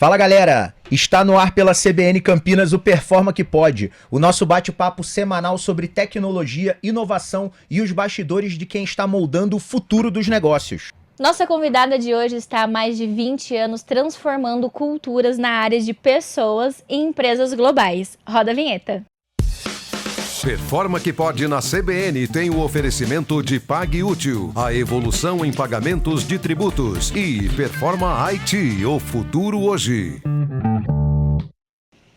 Fala galera, está no ar pela CBN Campinas o Performa que Pode, o nosso bate-papo semanal sobre tecnologia, inovação e os bastidores de quem está moldando o futuro dos negócios. Nossa convidada de hoje está há mais de 20 anos transformando culturas na área de pessoas e empresas globais. Roda a vinheta. Performa que Pode na CBN tem o oferecimento de PagUtil, a evolução em pagamentos de tributos, e Performa IT, o futuro hoje.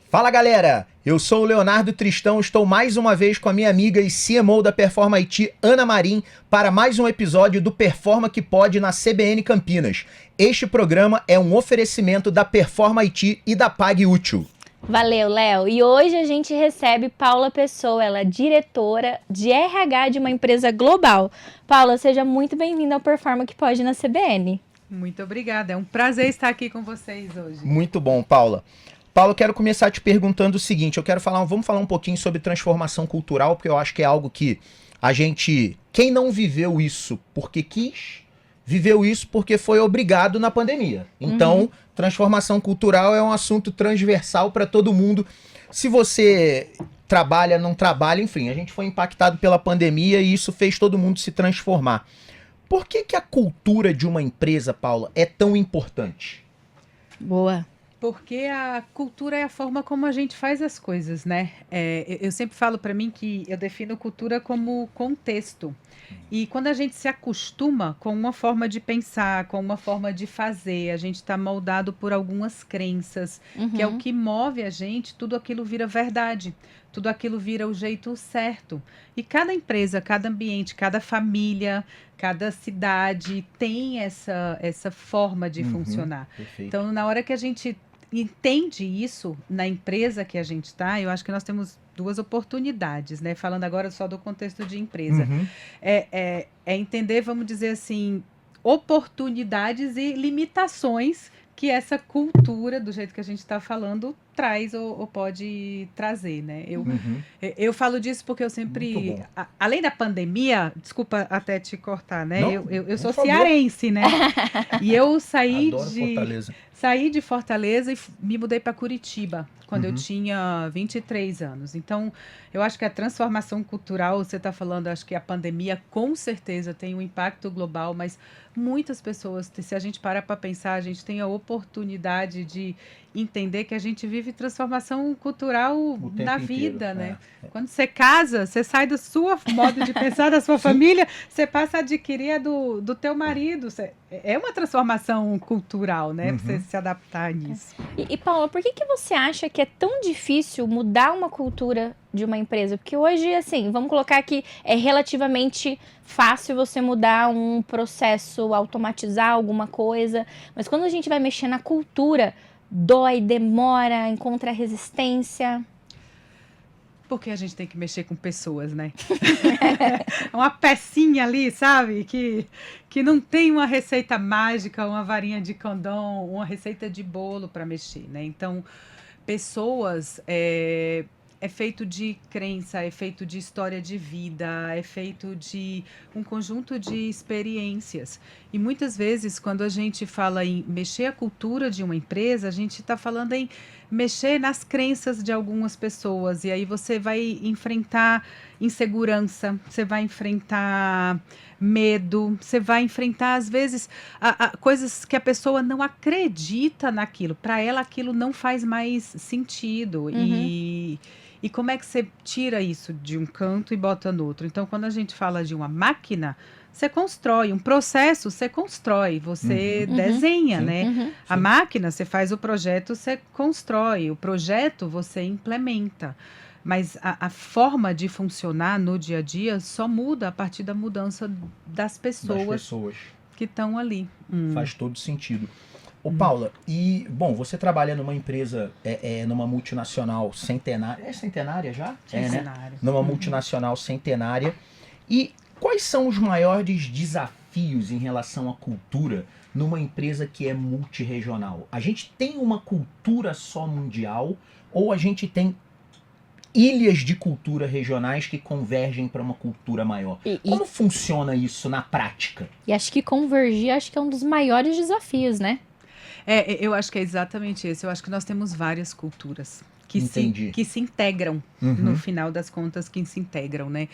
Fala galera, eu sou o Leonardo Tristão, estou mais uma vez com a minha amiga e CMO da Performa IT, Ana Marim, para mais um episódio do Performa que Pode na CBN Campinas. Este programa é um oferecimento da Performa IT e da PagUtil. Valeu, Léo. E hoje a gente recebe Paula Pessoa, ela é diretora de RH de uma empresa global. Paula, seja muito bem-vinda ao Performa que Pode na CBN. Muito obrigada, é um prazer estar aqui com vocês hoje. Muito bom, Paula. Paula, eu quero começar te perguntando o seguinte, vamos falar um pouquinho sobre transformação cultural, porque eu acho que é algo que quem não viveu isso porque quis, viveu isso porque foi obrigado na pandemia. Então, transformação cultural é um assunto transversal para todo mundo. Se você trabalha, não trabalha, enfim, a gente foi impactado pela pandemia e isso fez todo mundo se transformar. Por que a cultura de uma empresa, Paula, é tão importante? Boa. Porque a cultura é a forma como a gente faz as coisas, né? Eu sempre falo para mim que eu defino cultura como contexto. E quando a gente se acostuma com uma forma de pensar, com uma forma de fazer, a gente está moldado por algumas crenças, que é o que move a gente, tudo aquilo vira verdade, tudo aquilo vira o jeito certo. E cada empresa, cada ambiente, cada família, cada cidade tem essa forma de funcionar. Perfeito. Então, na hora que a gente entende isso na empresa que a gente está, eu acho que nós temos duas oportunidades, né? Falando agora só do contexto de empresa. É entender, vamos dizer assim, oportunidades e limitações que essa cultura, do jeito que a gente está falando, traz ou pode trazer, né? Eu falo disso porque eu sempre, além da pandemia, desculpa até te cortar, né? Não, eu sou favor. cearense, né? E eu saí de Fortaleza e me mudei para Curitiba quando eu tinha 23 anos. Então, eu acho que a transformação cultural, você está falando, acho que a pandemia com certeza tem um impacto global, mas muitas pessoas, se a gente parar para pensar, a gente tem a oportunidade de entender que a gente vive transformação cultural na vida, né? Quando você casa, você sai do seu modo de pensar, da sua família, você passa a adquirir a do teu marido. É uma transformação cultural, né? Pra você se adaptar nisso. E Paula, por que você acha que é tão difícil mudar uma cultura de uma empresa? Porque hoje, assim, vamos colocar que é relativamente fácil você mudar um processo, automatizar alguma coisa, mas quando a gente vai mexer na cultura, dói, demora, encontra resistência. Porque a gente tem que mexer com pessoas, né? Uma pecinha ali, sabe? Que não tem uma receita mágica, uma varinha de condom, uma receita de bolo para mexer, né? Então, pessoas é feito de crença, é feito de história de vida, é feito de um conjunto de experiências. E muitas vezes, quando a gente fala em mexer a cultura de uma empresa, a gente está falando em mexer nas crenças de algumas pessoas. E aí você vai enfrentar insegurança, você vai enfrentar medo, você vai enfrentar, às vezes, coisas que a pessoa não acredita naquilo. Para ela, aquilo não faz mais sentido. E como é que você tira isso de um canto e bota no outro? Então, quando a gente fala de uma máquina, você constrói. Um processo, você constrói. Você desenha, né? A máquina, você faz o projeto, você constrói. O projeto, você implementa. Mas a forma de funcionar no dia a dia só muda a partir da mudança das pessoas que estão ali. Faz todo sentido. Ô Paula, você trabalha numa empresa, numa multinacional centenária, é centenária já? Centenária. Né? Numa multinacional centenária. E quais são os maiores desafios em relação à cultura numa empresa que é multirregional? A gente tem uma cultura só mundial ou a gente tem ilhas de cultura regionais que convergem para uma cultura maior? Como funciona isso na prática? E acho que convergir é um dos maiores desafios, né? Eu acho que é exatamente isso. Eu acho que nós temos várias culturas que se integram, no final das contas, que se integram, né?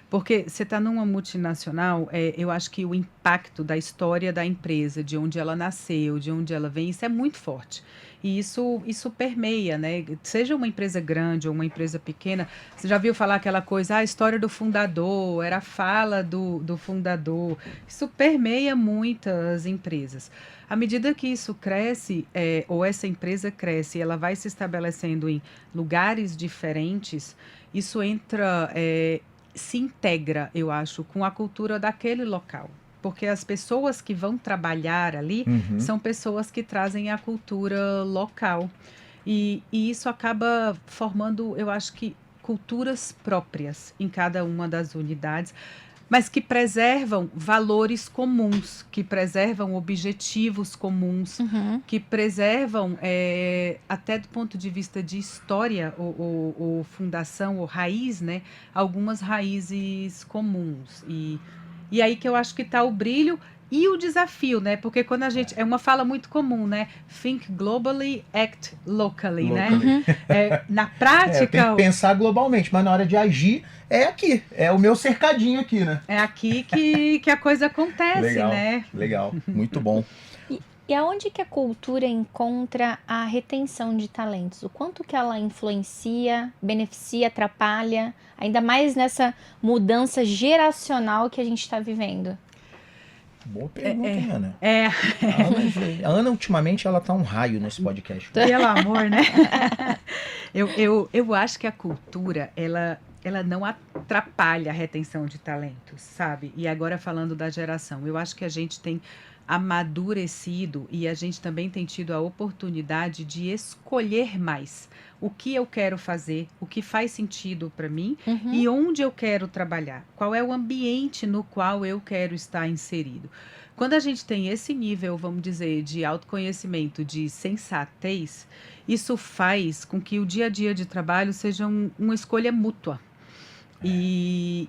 Porque você está numa multinacional, eu acho que o impacto da história da empresa, de onde ela nasceu, de onde ela vem, isso é muito forte. E isso permeia, né? Seja uma empresa grande ou uma empresa pequena, você já viu falar aquela coisa, a história do fundador, era a fala do fundador. Isso permeia muitas empresas. À medida que isso cresce, ou essa empresa cresce, ela vai se estabelecendo em lugares diferentes, isso se integra, eu acho, com a cultura daquele local. Porque as pessoas que vão trabalhar ali são pessoas que trazem a cultura local. E isso acaba formando, eu acho que, culturas próprias em cada uma das unidades, mas que preservam valores comuns, que preservam objetivos comuns, que preservam, até do ponto de vista de história ou fundação ou raiz, né, algumas raízes comuns. E aí que eu acho que está o brilho e o desafio, né? Porque quando a gente... É uma fala muito comum, né? Think globally, act locally, né? Na prática... tem que pensar globalmente, mas na hora de agir é aqui. É o meu cercadinho aqui, né? É aqui que a coisa acontece, legal, né? Legal, muito bom. E aonde que a cultura encontra a retenção de talentos? O quanto que ela influencia, beneficia, atrapalha, ainda mais nessa mudança geracional que a gente está vivendo? Boa pergunta, Ana. A Ana, ultimamente, ela tá um raio nesse podcast. Pelo amor, né? Eu acho que a cultura, ela não atrapalha a retenção de talentos, sabe? E agora falando da geração, eu acho que a gente tem amadurecido e a gente também tem tido a oportunidade de escolher mais o que eu quero fazer, o que faz sentido para mim e onde eu quero trabalhar, qual é o ambiente no qual eu quero estar inserido. Quando a gente tem esse nível, vamos dizer, de autoconhecimento, de sensatez, isso faz com que o dia a dia de trabalho seja uma escolha mútua. Eu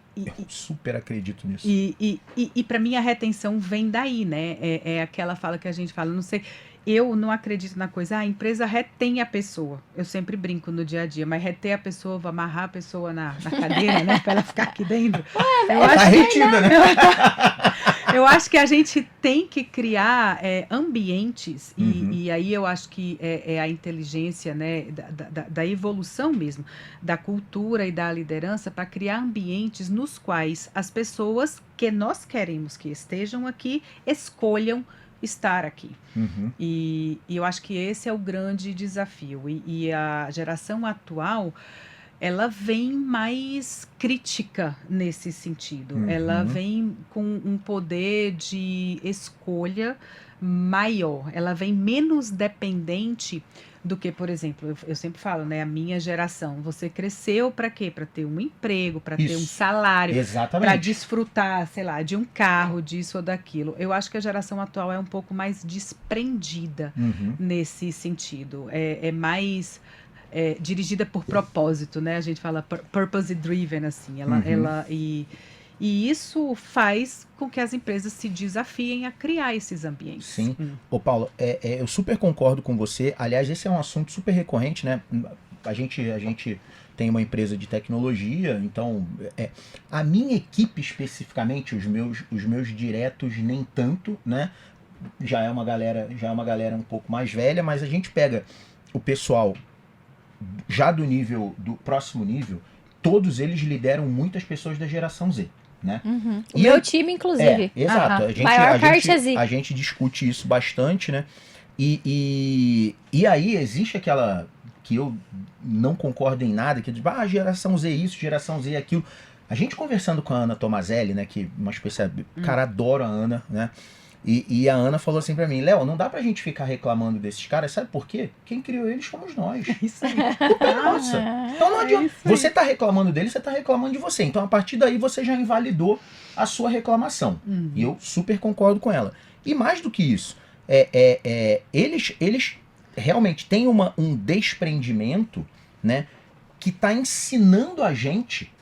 super acredito nisso. E para mim a retenção vem daí, né? É aquela fala que a gente fala, não sei, eu não acredito na coisa, a empresa retém a pessoa. Eu sempre brinco no dia a dia, mas reter a pessoa, vou amarrar a pessoa na cadeira, né? Para ela ficar aqui dentro. Tá retida, né? Eu acho que a gente tem que criar ambientes, e aí eu acho que é a inteligência, né, da evolução mesmo, da cultura e da liderança, para criar ambientes nos quais as pessoas que nós queremos que estejam aqui escolham estar aqui. E eu acho que esse é o grande desafio. E a geração atual, ela vem mais crítica nesse sentido. Ela vem com um poder de escolha maior. Ela vem menos dependente do que, por exemplo, eu sempre falo, né? A minha geração, você cresceu para quê? Para ter um emprego, para ter um salário, para desfrutar, sei lá, de um carro, disso ou daquilo. Eu acho que a geração atual é um pouco mais desprendida nesse sentido. É mais... dirigida por propósito, né? A gente fala purpose driven, assim. E isso faz com que as empresas se desafiem a criar esses ambientes. Sim. Ô, Paulo, eu super concordo com você. Aliás, esse é um assunto super recorrente, né? A gente tem uma empresa de tecnologia, então a minha equipe especificamente, os meus diretos nem tanto, né? Já é uma galera um pouco mais velha, mas a gente pega o pessoal já do próximo nível, todos eles lideram muitas pessoas da geração Z, né? O meu time, inclusive. Exato. A gente discute isso bastante, né? E aí existe aquela que eu não concordo em nada, que diz, geração Z isso, geração Z aquilo. A gente conversando com a Ana Tomazelli, né, que uma especialista, cara, adoro a Ana, né? E a Ana falou assim pra mim, Léo, não dá pra gente ficar reclamando desses caras, sabe por quê? Quem criou eles fomos nós. Isso aí. Nossa. Então não adianta. Você tá reclamando deles, você tá reclamando de você. Então a partir daí você já invalidou a sua reclamação. E eu super concordo com ela. E mais do que isso, eles realmente têm um desprendimento, né, que tá ensinando a gente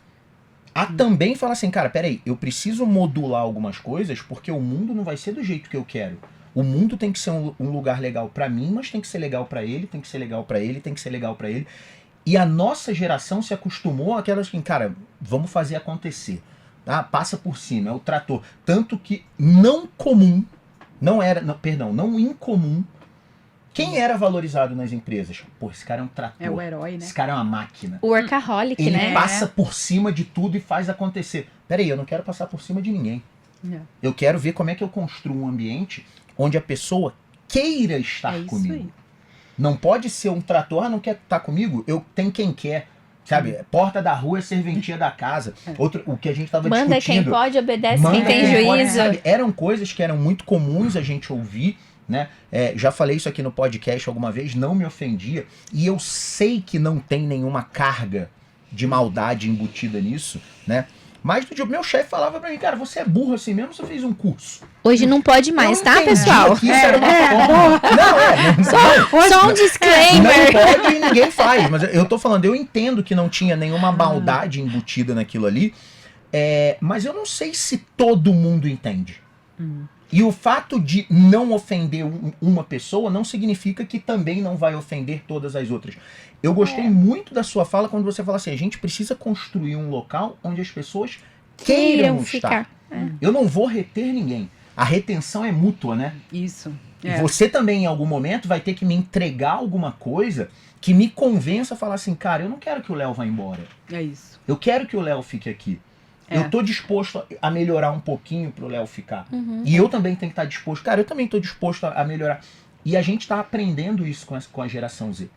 a também falar assim, cara, peraí, eu preciso modular algumas coisas porque o mundo não vai ser do jeito que eu quero. O mundo tem que ser um lugar legal para mim, mas tem que ser legal para ele, tem que ser legal para ele, tem que ser legal para ele. E a nossa geração se acostumou àquelas que, cara, vamos fazer acontecer. Ah, passa por cima, é o trator. Tanto que não incomum. Quem era valorizado nas empresas? Pô, esse cara é um trator. É o herói, né? Esse cara é uma máquina. O workaholic, Ele né? passa por cima de tudo e faz acontecer. Peraí, eu não quero passar por cima de ninguém. Eu quero ver como é que eu construo um ambiente onde a pessoa queira estar comigo. Aí. Não pode ser um trator, não quer estar comigo? Tem quem quer. Sabe? Porta da rua é serventia da casa. O que a gente estava discutindo. Manda quem pode, obedece quem tem juízo. Pode, sabe? Eram coisas que eram muito comuns a gente ouvir, né? Já falei isso aqui no podcast alguma vez, não me ofendia. E eu sei que não tem nenhuma carga de maldade embutida nisso, né? Mas do dia, meu chefe falava pra mim, cara, você é burro assim mesmo, você fez um curso. Hoje não pode mais, tá, pessoal? Que isso era uma forma. Só um disclaimer. Não pode e ninguém faz. Mas eu tô falando, eu entendo que não tinha nenhuma maldade embutida naquilo ali. Mas eu não sei se todo mundo entende. E o fato de não ofender uma pessoa não significa que também não vai ofender todas as outras. Eu gostei muito da sua fala quando você fala assim, a gente precisa construir um local onde as pessoas queiram estar. Eu não vou reter ninguém. A retenção é mútua, né? Isso. Você também, em algum momento, vai ter que me entregar alguma coisa que me convença a falar assim, cara, eu não quero que o Léo vá embora. É isso. Eu quero que o Léo fique aqui. Eu tô disposto a melhorar um pouquinho pro Léo ficar. E eu também tenho que estar disposto. Cara, eu também tô disposto a melhorar. E a gente tá aprendendo isso com a geração Z.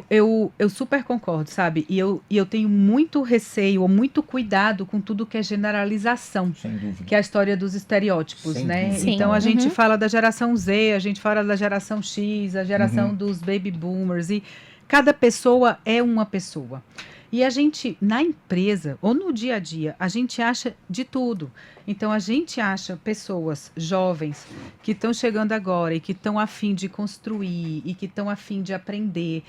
Eu super concordo, sabe? E eu tenho muito receio, ou muito cuidado com tudo que é generalização. Sem dúvida. Que é a história dos estereótipos, Sem né? dúvida. Então a gente fala da geração Z, a gente fala da geração X, a geração dos baby boomers. E cada pessoa é uma pessoa. E a gente, na empresa ou no dia a dia, a gente acha de tudo. Então, a gente acha pessoas jovens que estão chegando agora e que estão a fim de construir e que estão a fim de aprender.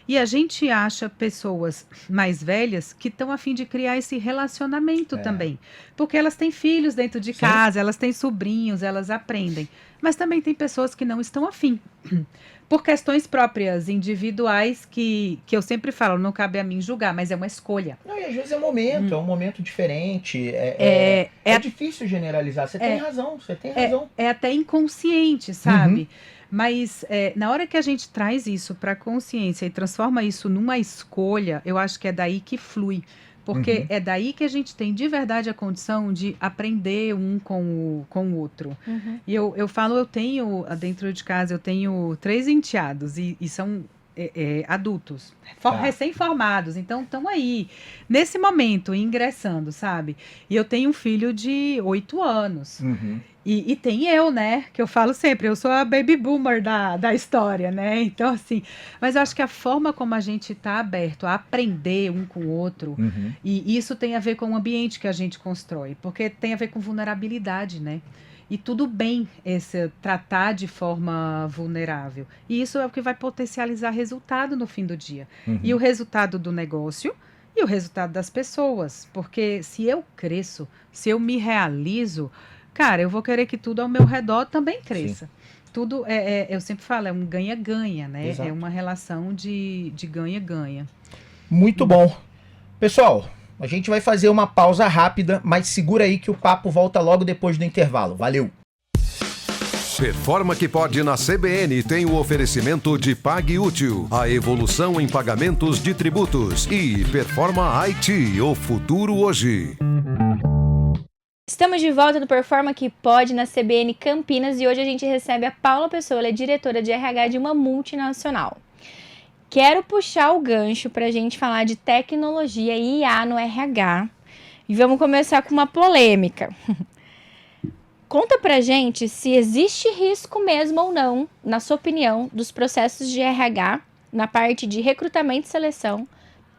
E a gente acha pessoas mais velhas que estão a fim de criar esse relacionamento também. Porque elas têm filhos dentro de casa, elas têm sobrinhos, elas aprendem. Mas também tem pessoas que não estão a fim. Por questões próprias, individuais, que eu sempre falo, não cabe a mim julgar, mas é uma escolha. Não, e às vezes é um momento diferente. É difícil generalizar. Você tem razão, você tem razão. É até inconsciente, sabe? Mas na hora que a gente traz isso para a consciência e transforma isso numa escolha, eu acho que é daí que flui. Porque é daí que a gente tem de verdade a condição de aprender um com o outro. E eu falo, dentro de casa, eu tenho 3 enteados e são adultos, recém-formados, então estão aí, nesse momento, ingressando, sabe? E eu tenho um filho de 8 anos. E tem eu, né? Que eu falo sempre, eu sou a baby boomer da história, né? Então, assim, mas eu acho que a forma como a gente está aberto a aprender um com o outro, e isso tem a ver com o ambiente que a gente constrói, porque tem a ver com vulnerabilidade, né? E tudo bem esse tratar de forma vulnerável. E isso é o que vai potencializar resultado no fim do dia. E o resultado do negócio e o resultado das pessoas. Porque se eu cresço, se eu me realizo, cara, eu vou querer que tudo ao meu redor também cresça. Sim. Tudo, eu sempre falo, é um ganha-ganha, né? Exato. É uma relação de ganha-ganha. Muito bom. Pessoal, a gente vai fazer uma pausa rápida, mas segura aí que o papo volta logo depois do intervalo. Valeu! Performa que pode na CBN tem o oferecimento de Pague Útil, a evolução em pagamentos de tributos, e Performa IT, o futuro hoje. Estamos de volta no Performa que Pode na CBN Campinas e hoje a gente recebe a Paula Pessoa, ela é diretora de RH de uma multinacional. Quero puxar o gancho para a gente falar de tecnologia e IA no RH e vamos começar com uma polêmica. Conta pra gente se existe risco mesmo ou não, na sua opinião, dos processos de RH na parte de recrutamento e seleção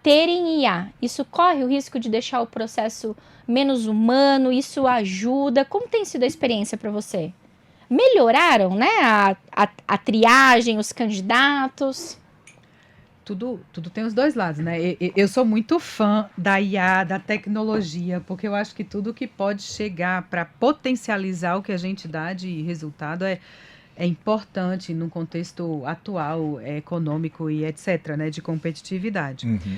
terem IA. Isso corre o risco de deixar o processo menos humano? Isso ajuda? Como tem sido a experiência para você? Melhoraram, né, a triagem, os candidatos? Tudo tem os dois lados, né? Eu sou muito fã da IA, da tecnologia, porque eu acho que tudo que pode chegar para potencializar o que a gente dá de resultado é importante num contexto atual, econômico e etc., né, de competitividade. Uhum.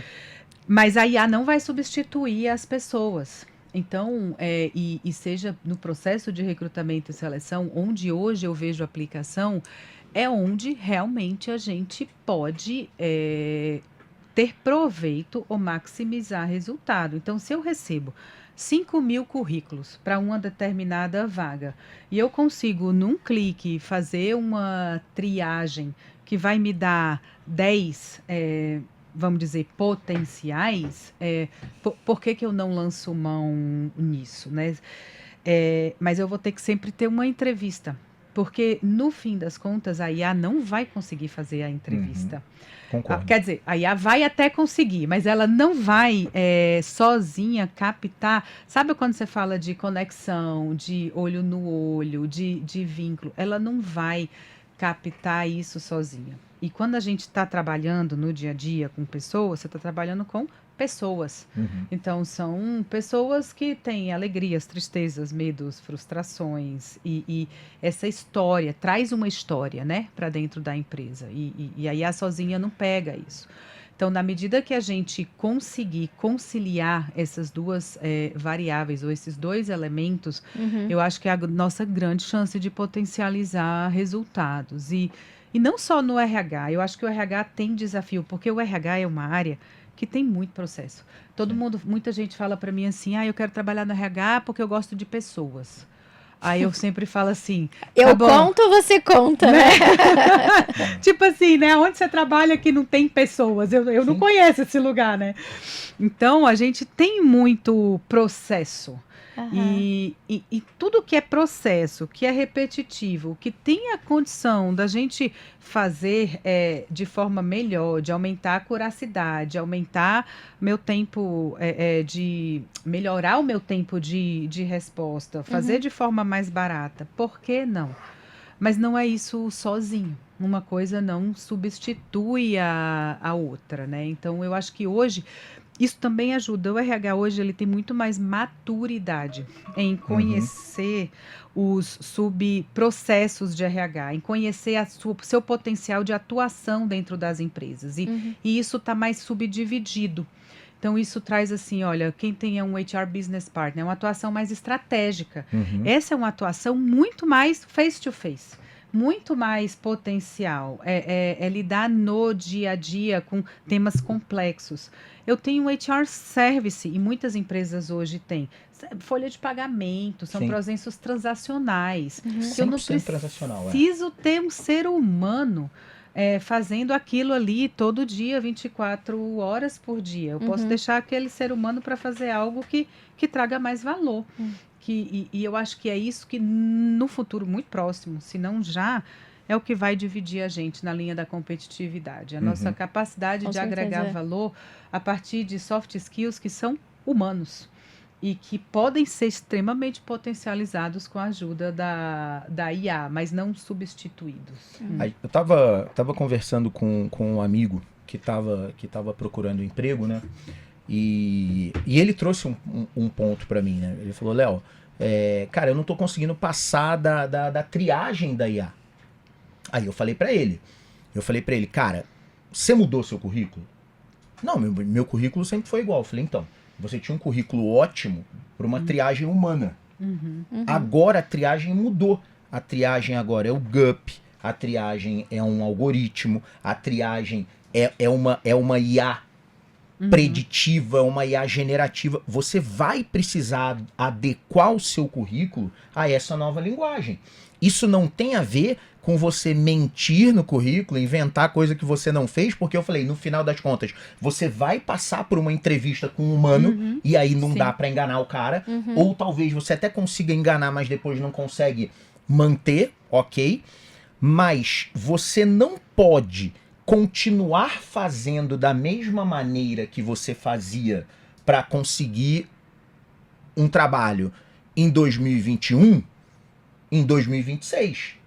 Mas a IA não vai substituir as pessoas. Então, e seja no processo de recrutamento e seleção, onde hoje eu vejo aplicação, é onde realmente a gente pode ter proveito ou maximizar resultado. Então, se eu recebo 5.000 currículos para uma determinada vaga e eu consigo, num clique, fazer uma triagem que vai me dar 10, vamos dizer, potenciais, por que eu não lanço mão nisso, né? Mas eu vou ter que sempre ter uma entrevista, porque no fim das contas a IA não vai conseguir fazer a entrevista. Concordo. Quer dizer, a IA vai até conseguir, mas ela não vai sozinha captar. Sabe quando você fala de conexão, de olho no olho, de vínculo? Ela não vai captar isso sozinha. E quando a gente está trabalhando no dia a dia com pessoas, você está trabalhando com pessoas. Uhum. Então, são pessoas que têm alegrias, tristezas, medos, frustrações. E essa história, traz uma história, né, para dentro da empresa. E a IA sozinha não pega isso. Então, na medida que a gente conseguir conciliar essas duas variáveis ou esses dois elementos, eu acho que é a nossa grande chance de potencializar resultados. E não só no RH, eu acho que o RH tem desafio, porque o RH é uma área que tem muito processo. Muita gente fala para mim assim, eu quero trabalhar no RH porque eu gosto de pessoas. Aí eu sempre falo assim... Eu conto, você conta, né? Tipo assim, né? Onde você trabalha que não tem pessoas? Eu não conheço esse lugar, né? Então, a gente tem muito processo. E tudo que é processo, que é repetitivo, que tem a condição da gente fazer de forma melhor, de aumentar a curacidade, aumentar meu tempo, de melhorar o meu tempo de resposta, fazer de forma mais barata, por que não? Mas não é isso sozinho. Uma coisa não substitui a outra, né? Então, eu acho que hoje... Isso também ajuda. O RH hoje ele tem muito mais maturidade em conhecer os subprocessos de RH, em conhecer seu potencial de atuação dentro das empresas. E isso está mais subdividido. Então, isso traz assim, olha, quem tem um HR Business Partner, é uma atuação mais estratégica. Essa é uma atuação muito mais face-to-face. Muito mais potencial, lidar no dia a dia com temas complexos. Eu tenho um HR Service, e muitas empresas hoje têm. Folha de pagamento, são processos transacionais. Eu não preciso ter um ser humano fazendo aquilo ali todo dia, 24 horas por dia. Eu posso deixar aquele ser humano para fazer algo que traga mais valor. E eu acho que é isso que no futuro muito próximo, se não já, é o que vai dividir a gente na linha da competitividade. A nossa capacidade de agregar valor a partir de soft skills que são humanos e que podem ser extremamente potencializados com a ajuda da IA, mas não substituídos. Eu tava conversando com um amigo que estava procurando emprego, né? E ele trouxe um ponto para mim, né? Ele falou, Léo, cara, eu não tô conseguindo passar da triagem da IA. Aí eu falei para ele, cara, você mudou seu currículo? Não, meu currículo sempre foi igual. Eu falei, então, você tinha um currículo ótimo para uma triagem humana. Agora a triagem mudou. A triagem agora é o GUP, a triagem é um algoritmo, a triagem é uma IA preditiva, uma IA generativa. Você vai precisar adequar o seu currículo a essa nova linguagem. Isso não tem a ver com você mentir no currículo, inventar coisa que você não fez, porque eu falei, no final das contas, você vai passar por uma entrevista com um humano e aí não dá pra enganar o cara, ou talvez você até consiga enganar, mas depois não consegue manter, ok? Mas você não pode continuar fazendo da mesma maneira que você fazia para conseguir um trabalho em 2021, em 2026.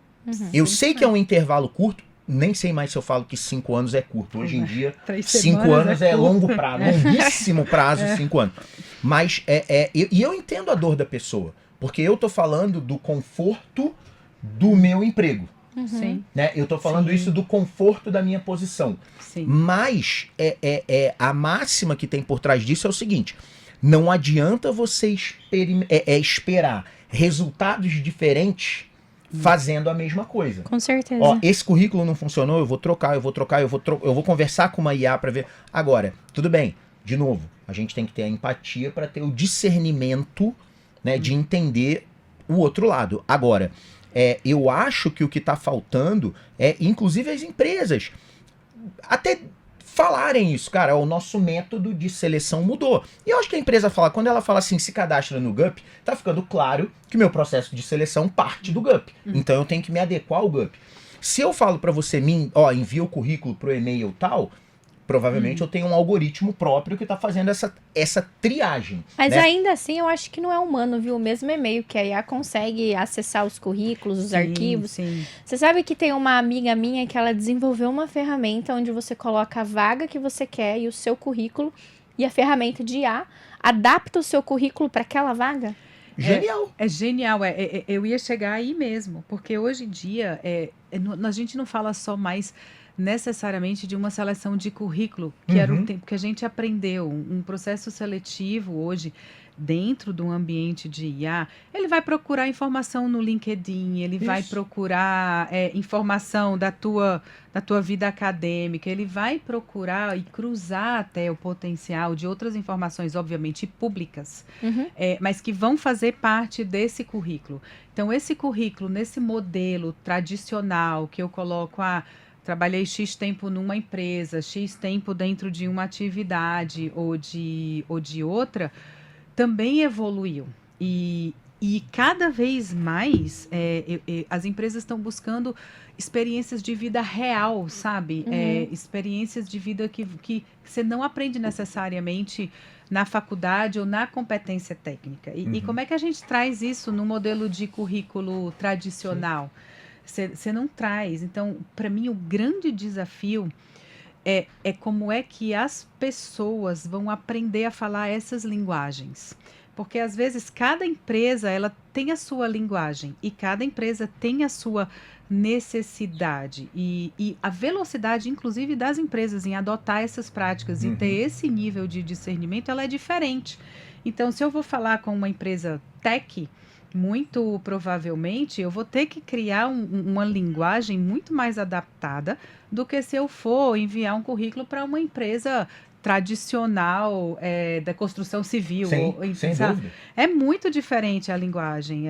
Eu sei que é um intervalo curto, nem sei mais se eu falo que 5 anos é curto. Hoje em dia, 5 anos é longo prazo, longuíssimo prazo, 5 anos. Mas eu entendo a dor da pessoa, porque eu tô falando do conforto do meu emprego. Sim, né? Eu tô falando Sim. isso do conforto da minha posição. sim. Mas a máxima que tem por trás disso é o seguinte: não adianta você esperar resultados diferentes fazendo a mesma coisa. Com certeza. Ó, esse currículo não funcionou, eu vou trocar, eu vou conversar com uma IA para ver. Agora, tudo bem, de novo, a gente tem que ter a empatia para ter o discernimento, né, de entender o outro lado. Agora, eu acho que o que está faltando é, inclusive, as empresas até falarem isso, cara, o nosso método de seleção mudou. E eu acho que a empresa fala, quando ela fala assim, se cadastra no GUP, tá ficando claro que o meu processo de seleção parte do GUP. Então eu tenho que me adequar ao GUP. Se eu falo para você, envia o currículo pro e-mail tal, provavelmente eu tenho um algoritmo próprio que tá fazendo essa triagem. Mas né? ainda assim, eu acho que não é humano, viu? O mesmo e-mail que a IA consegue acessar os currículos, os arquivos. Sim. Você sabe que tem uma amiga minha que ela desenvolveu uma ferramenta onde você coloca a vaga que você quer e o seu currículo, e a ferramenta de IA adapta o seu currículo para aquela vaga? Genial. É genial, eu ia chegar aí mesmo, porque hoje em dia a gente não fala só mais necessariamente de uma seleção de currículo, que era o tempo que a gente aprendeu, um processo seletivo hoje dentro do ambiente de IA, ele vai procurar informação no LinkedIn, ele vai procurar informação da tua vida acadêmica, ele vai procurar e cruzar até o potencial de outras informações, obviamente, públicas, mas que vão fazer parte desse currículo. Então, esse currículo, nesse modelo tradicional que eu coloco trabalhei X tempo numa empresa, X tempo dentro de uma atividade ou de outra, também evoluiu. E cada vez mais as empresas estão buscando experiências de vida real, sabe? Experiências de vida que você não aprende necessariamente na faculdade ou na competência técnica. E como é que a gente traz isso no modelo de currículo tradicional? Você não traz. Então, para mim, o grande desafio é como é que as pessoas vão aprender a falar essas linguagens. Porque, às vezes, cada empresa ela tem a sua linguagem e cada empresa tem a sua necessidade. E a velocidade, inclusive, das empresas em adotar essas práticas e ter esse nível de discernimento, ela é diferente. Então, se eu vou falar com uma empresa tech, muito provavelmente eu vou ter que criar uma linguagem muito mais adaptada do que se eu for enviar um currículo para uma empresa tradicional da construção civil. Sem dúvida. É muito diferente a linguagem.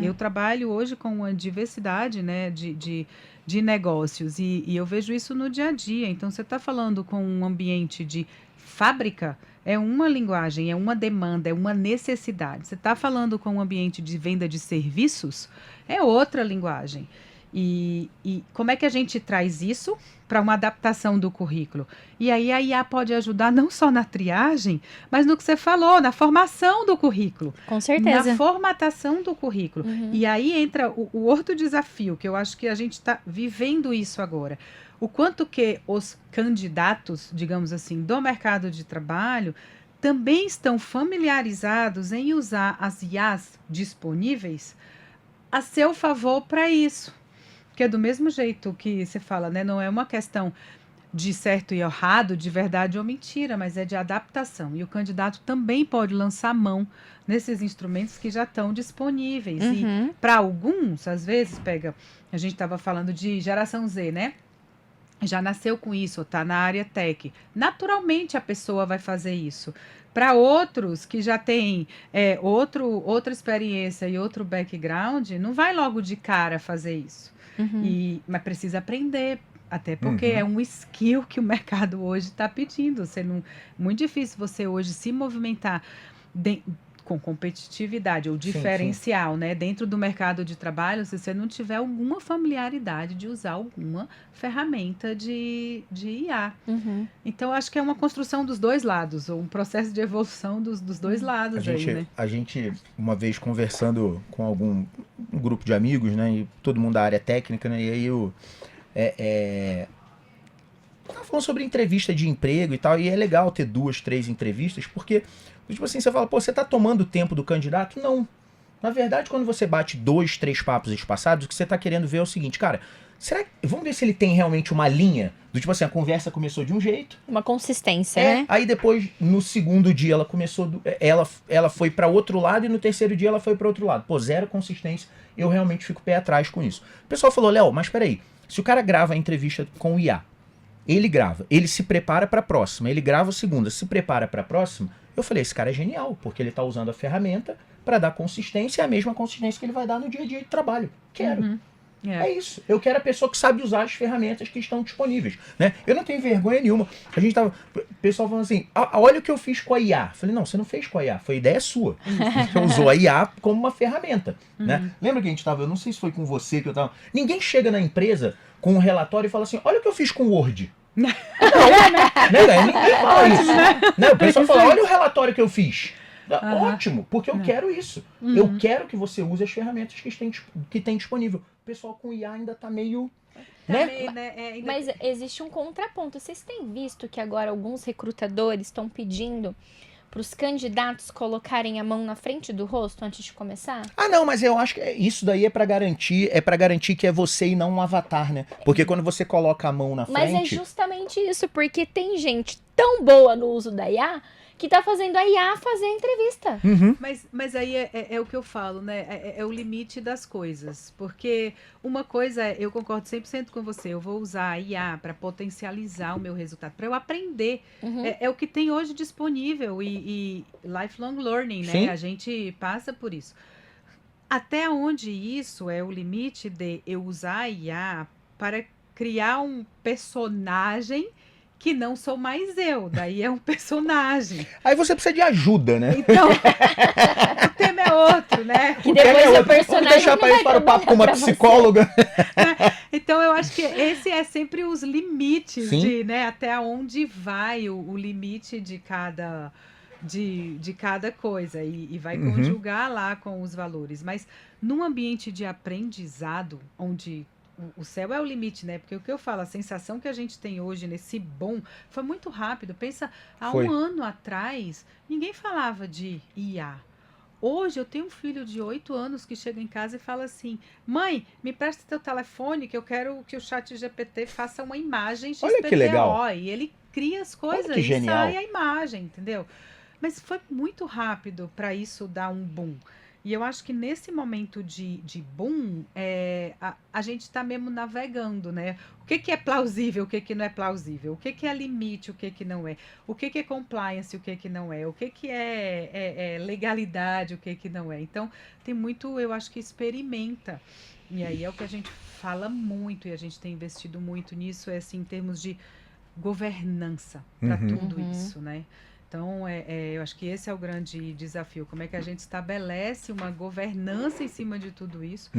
Eu trabalho hoje com uma diversidade, né, de negócios e eu vejo isso no dia a dia. Então, você está falando com um ambiente de fábrica, é uma linguagem, é uma demanda, é uma necessidade. Você está falando com um ambiente de venda de serviços, é outra linguagem. E como é que a gente traz isso para uma adaptação do currículo? E aí a IA pode ajudar não só na triagem, mas no que você falou, na formação do currículo. Com certeza. Na formatação do currículo. E aí entra o outro desafio, que eu acho que a gente está vivendo isso agora. O quanto que os candidatos, digamos assim, do mercado de trabalho também estão familiarizados em usar as IAs disponíveis a seu favor para isso. Porque do mesmo jeito que você fala, né, não é uma questão de certo e errado, de verdade ou mentira, mas é de adaptação. E o candidato também pode lançar mão nesses instrumentos que já estão disponíveis. E para alguns, às vezes, a gente estava falando de geração Z, né? Já nasceu com isso, está na área tech. Naturalmente a pessoa vai fazer isso. Para outros que já têm outra experiência e outro background, não vai logo de cara fazer isso. Mas precisa aprender, até porque é um skill que o mercado hoje está pedindo. Muito difícil você hoje se movimentar com competitividade ou diferencial, né, dentro do mercado de trabalho, se você não tiver alguma familiaridade de usar alguma ferramenta de IA. Então, acho que é uma construção dos dois lados, ou um processo de evolução dos dois lados. A gente, uma vez conversando com um grupo de amigos, né, e todo mundo da área técnica, né, e aí eu tava falando sobre entrevista de emprego e tal, e é legal ter 2, 3 entrevistas, porque tipo assim, você fala, você tá tomando o tempo do candidato? Não. Na verdade, quando você bate 2, 3 papos espaçados, o que você tá querendo ver é o seguinte, cara, Vamos ver se ele tem realmente uma linha, do tipo assim, a conversa começou de um jeito. Uma consistência, né? Aí depois, no segundo dia, ela começou, ela foi pra outro lado e no terceiro dia ela foi pra outro lado. Pô, zero consistência, eu realmente fico pé atrás com isso. O pessoal falou, Léo, mas peraí, se o cara grava a entrevista com o IA, ele grava, ele se prepara pra próxima, ele grava a segunda, se prepara pra próxima, eu falei, esse cara é genial, porque ele tá usando a ferramenta pra dar consistência, é a mesma consistência que ele vai dar no dia a dia de trabalho. Quero. É isso. Eu quero a pessoa que sabe usar as ferramentas que estão disponíveis, né? Eu não tenho vergonha nenhuma. O pessoal falando assim, olha o que eu fiz com a IA. Eu falei, não, você não fez com a IA, foi ideia sua. Você usou a IA como uma ferramenta, né? Lembra que a gente tava, eu não sei se foi com você que eu tava... Ninguém chega na empresa com um relatório e fala assim, olha o que eu fiz com o Word. Não, né? Ninguém fala isso. Né? O pessoal fala, olha o relatório que eu fiz. Ótimo, porque eu quero isso. Eu quero que você use as ferramentas que tem disponível. O pessoal com IA ainda tá meio... Mas existe um contraponto. Vocês têm visto que agora alguns recrutadores estão pedindo para os candidatos colocarem a mão na frente do rosto antes de começar? Ah, não, mas eu acho que isso daí é para garantir que é você e não um avatar, né? Porque quando você coloca a mão na frente... Mas é justamente isso, porque tem gente tão boa no uso da IA que tá fazendo a IA fazer a entrevista. Mas aí é o que eu falo, né? É o limite das coisas. Porque uma coisa, eu concordo 100% com você, eu vou usar a IA para potencializar o meu resultado, para eu aprender. É o que tem hoje disponível e lifelong learning, né? Sim. A gente passa por isso. Até onde isso é o limite de eu usar a IA para criar um personagem que não sou mais eu, daí é um personagem. Aí você precisa de ajuda, né? Então, o tema é outro, né? E depois o personagem Vamos deixar para isso para o papo com uma psicóloga. Então, eu acho que esse é sempre os limites Sim. de, né, até onde vai o limite de cada coisa e vai conjugar lá com os valores. Mas num ambiente de aprendizado, onde o céu é o limite, né? Porque o que eu falo, a sensação que a gente tem hoje nesse boom foi muito rápido. Pensa, há um ano atrás, ninguém falava de IA. Hoje eu tenho um filho de 8 anos que chega em casa e fala assim, mãe, me presta teu telefone que eu quero que o ChatGPT faça uma imagem XPTO. Olha que legal. E ele cria as coisas que e genial. sai a imagem, entendeu? Mas foi muito rápido para isso dar um boom. E eu acho que nesse momento de boom, a gente está mesmo navegando, né? O que é plausível, o que não é plausível? O que é limite, o que não é? O que é compliance, o que não é? O que é legalidade, o que não é? Então, tem muito, eu acho que experimenta. E aí é o que a gente fala muito e a gente tem investido muito nisso, assim, em termos de governança para tudo isso, né? Então, eu acho que esse é o grande desafio. Como é que a gente estabelece uma governança em cima de tudo isso,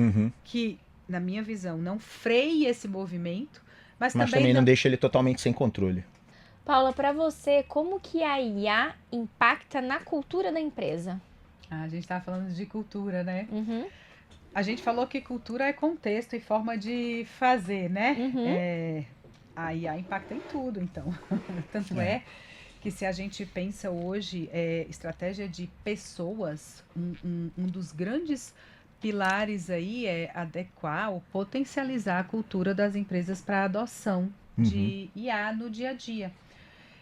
que, na minha visão, não freie esse movimento, mas também não deixa ele totalmente sem controle. Paula, para você, como que a IA impacta na cultura da empresa? A gente estava falando de cultura, né? A gente falou que cultura é contexto e forma de fazer, né? A IA impacta em tudo, então. Tanto é que se a gente pensa hoje, estratégia de pessoas, um dos grandes pilares aí é adequar ou potencializar a cultura das empresas para a adoção de IA no dia a dia.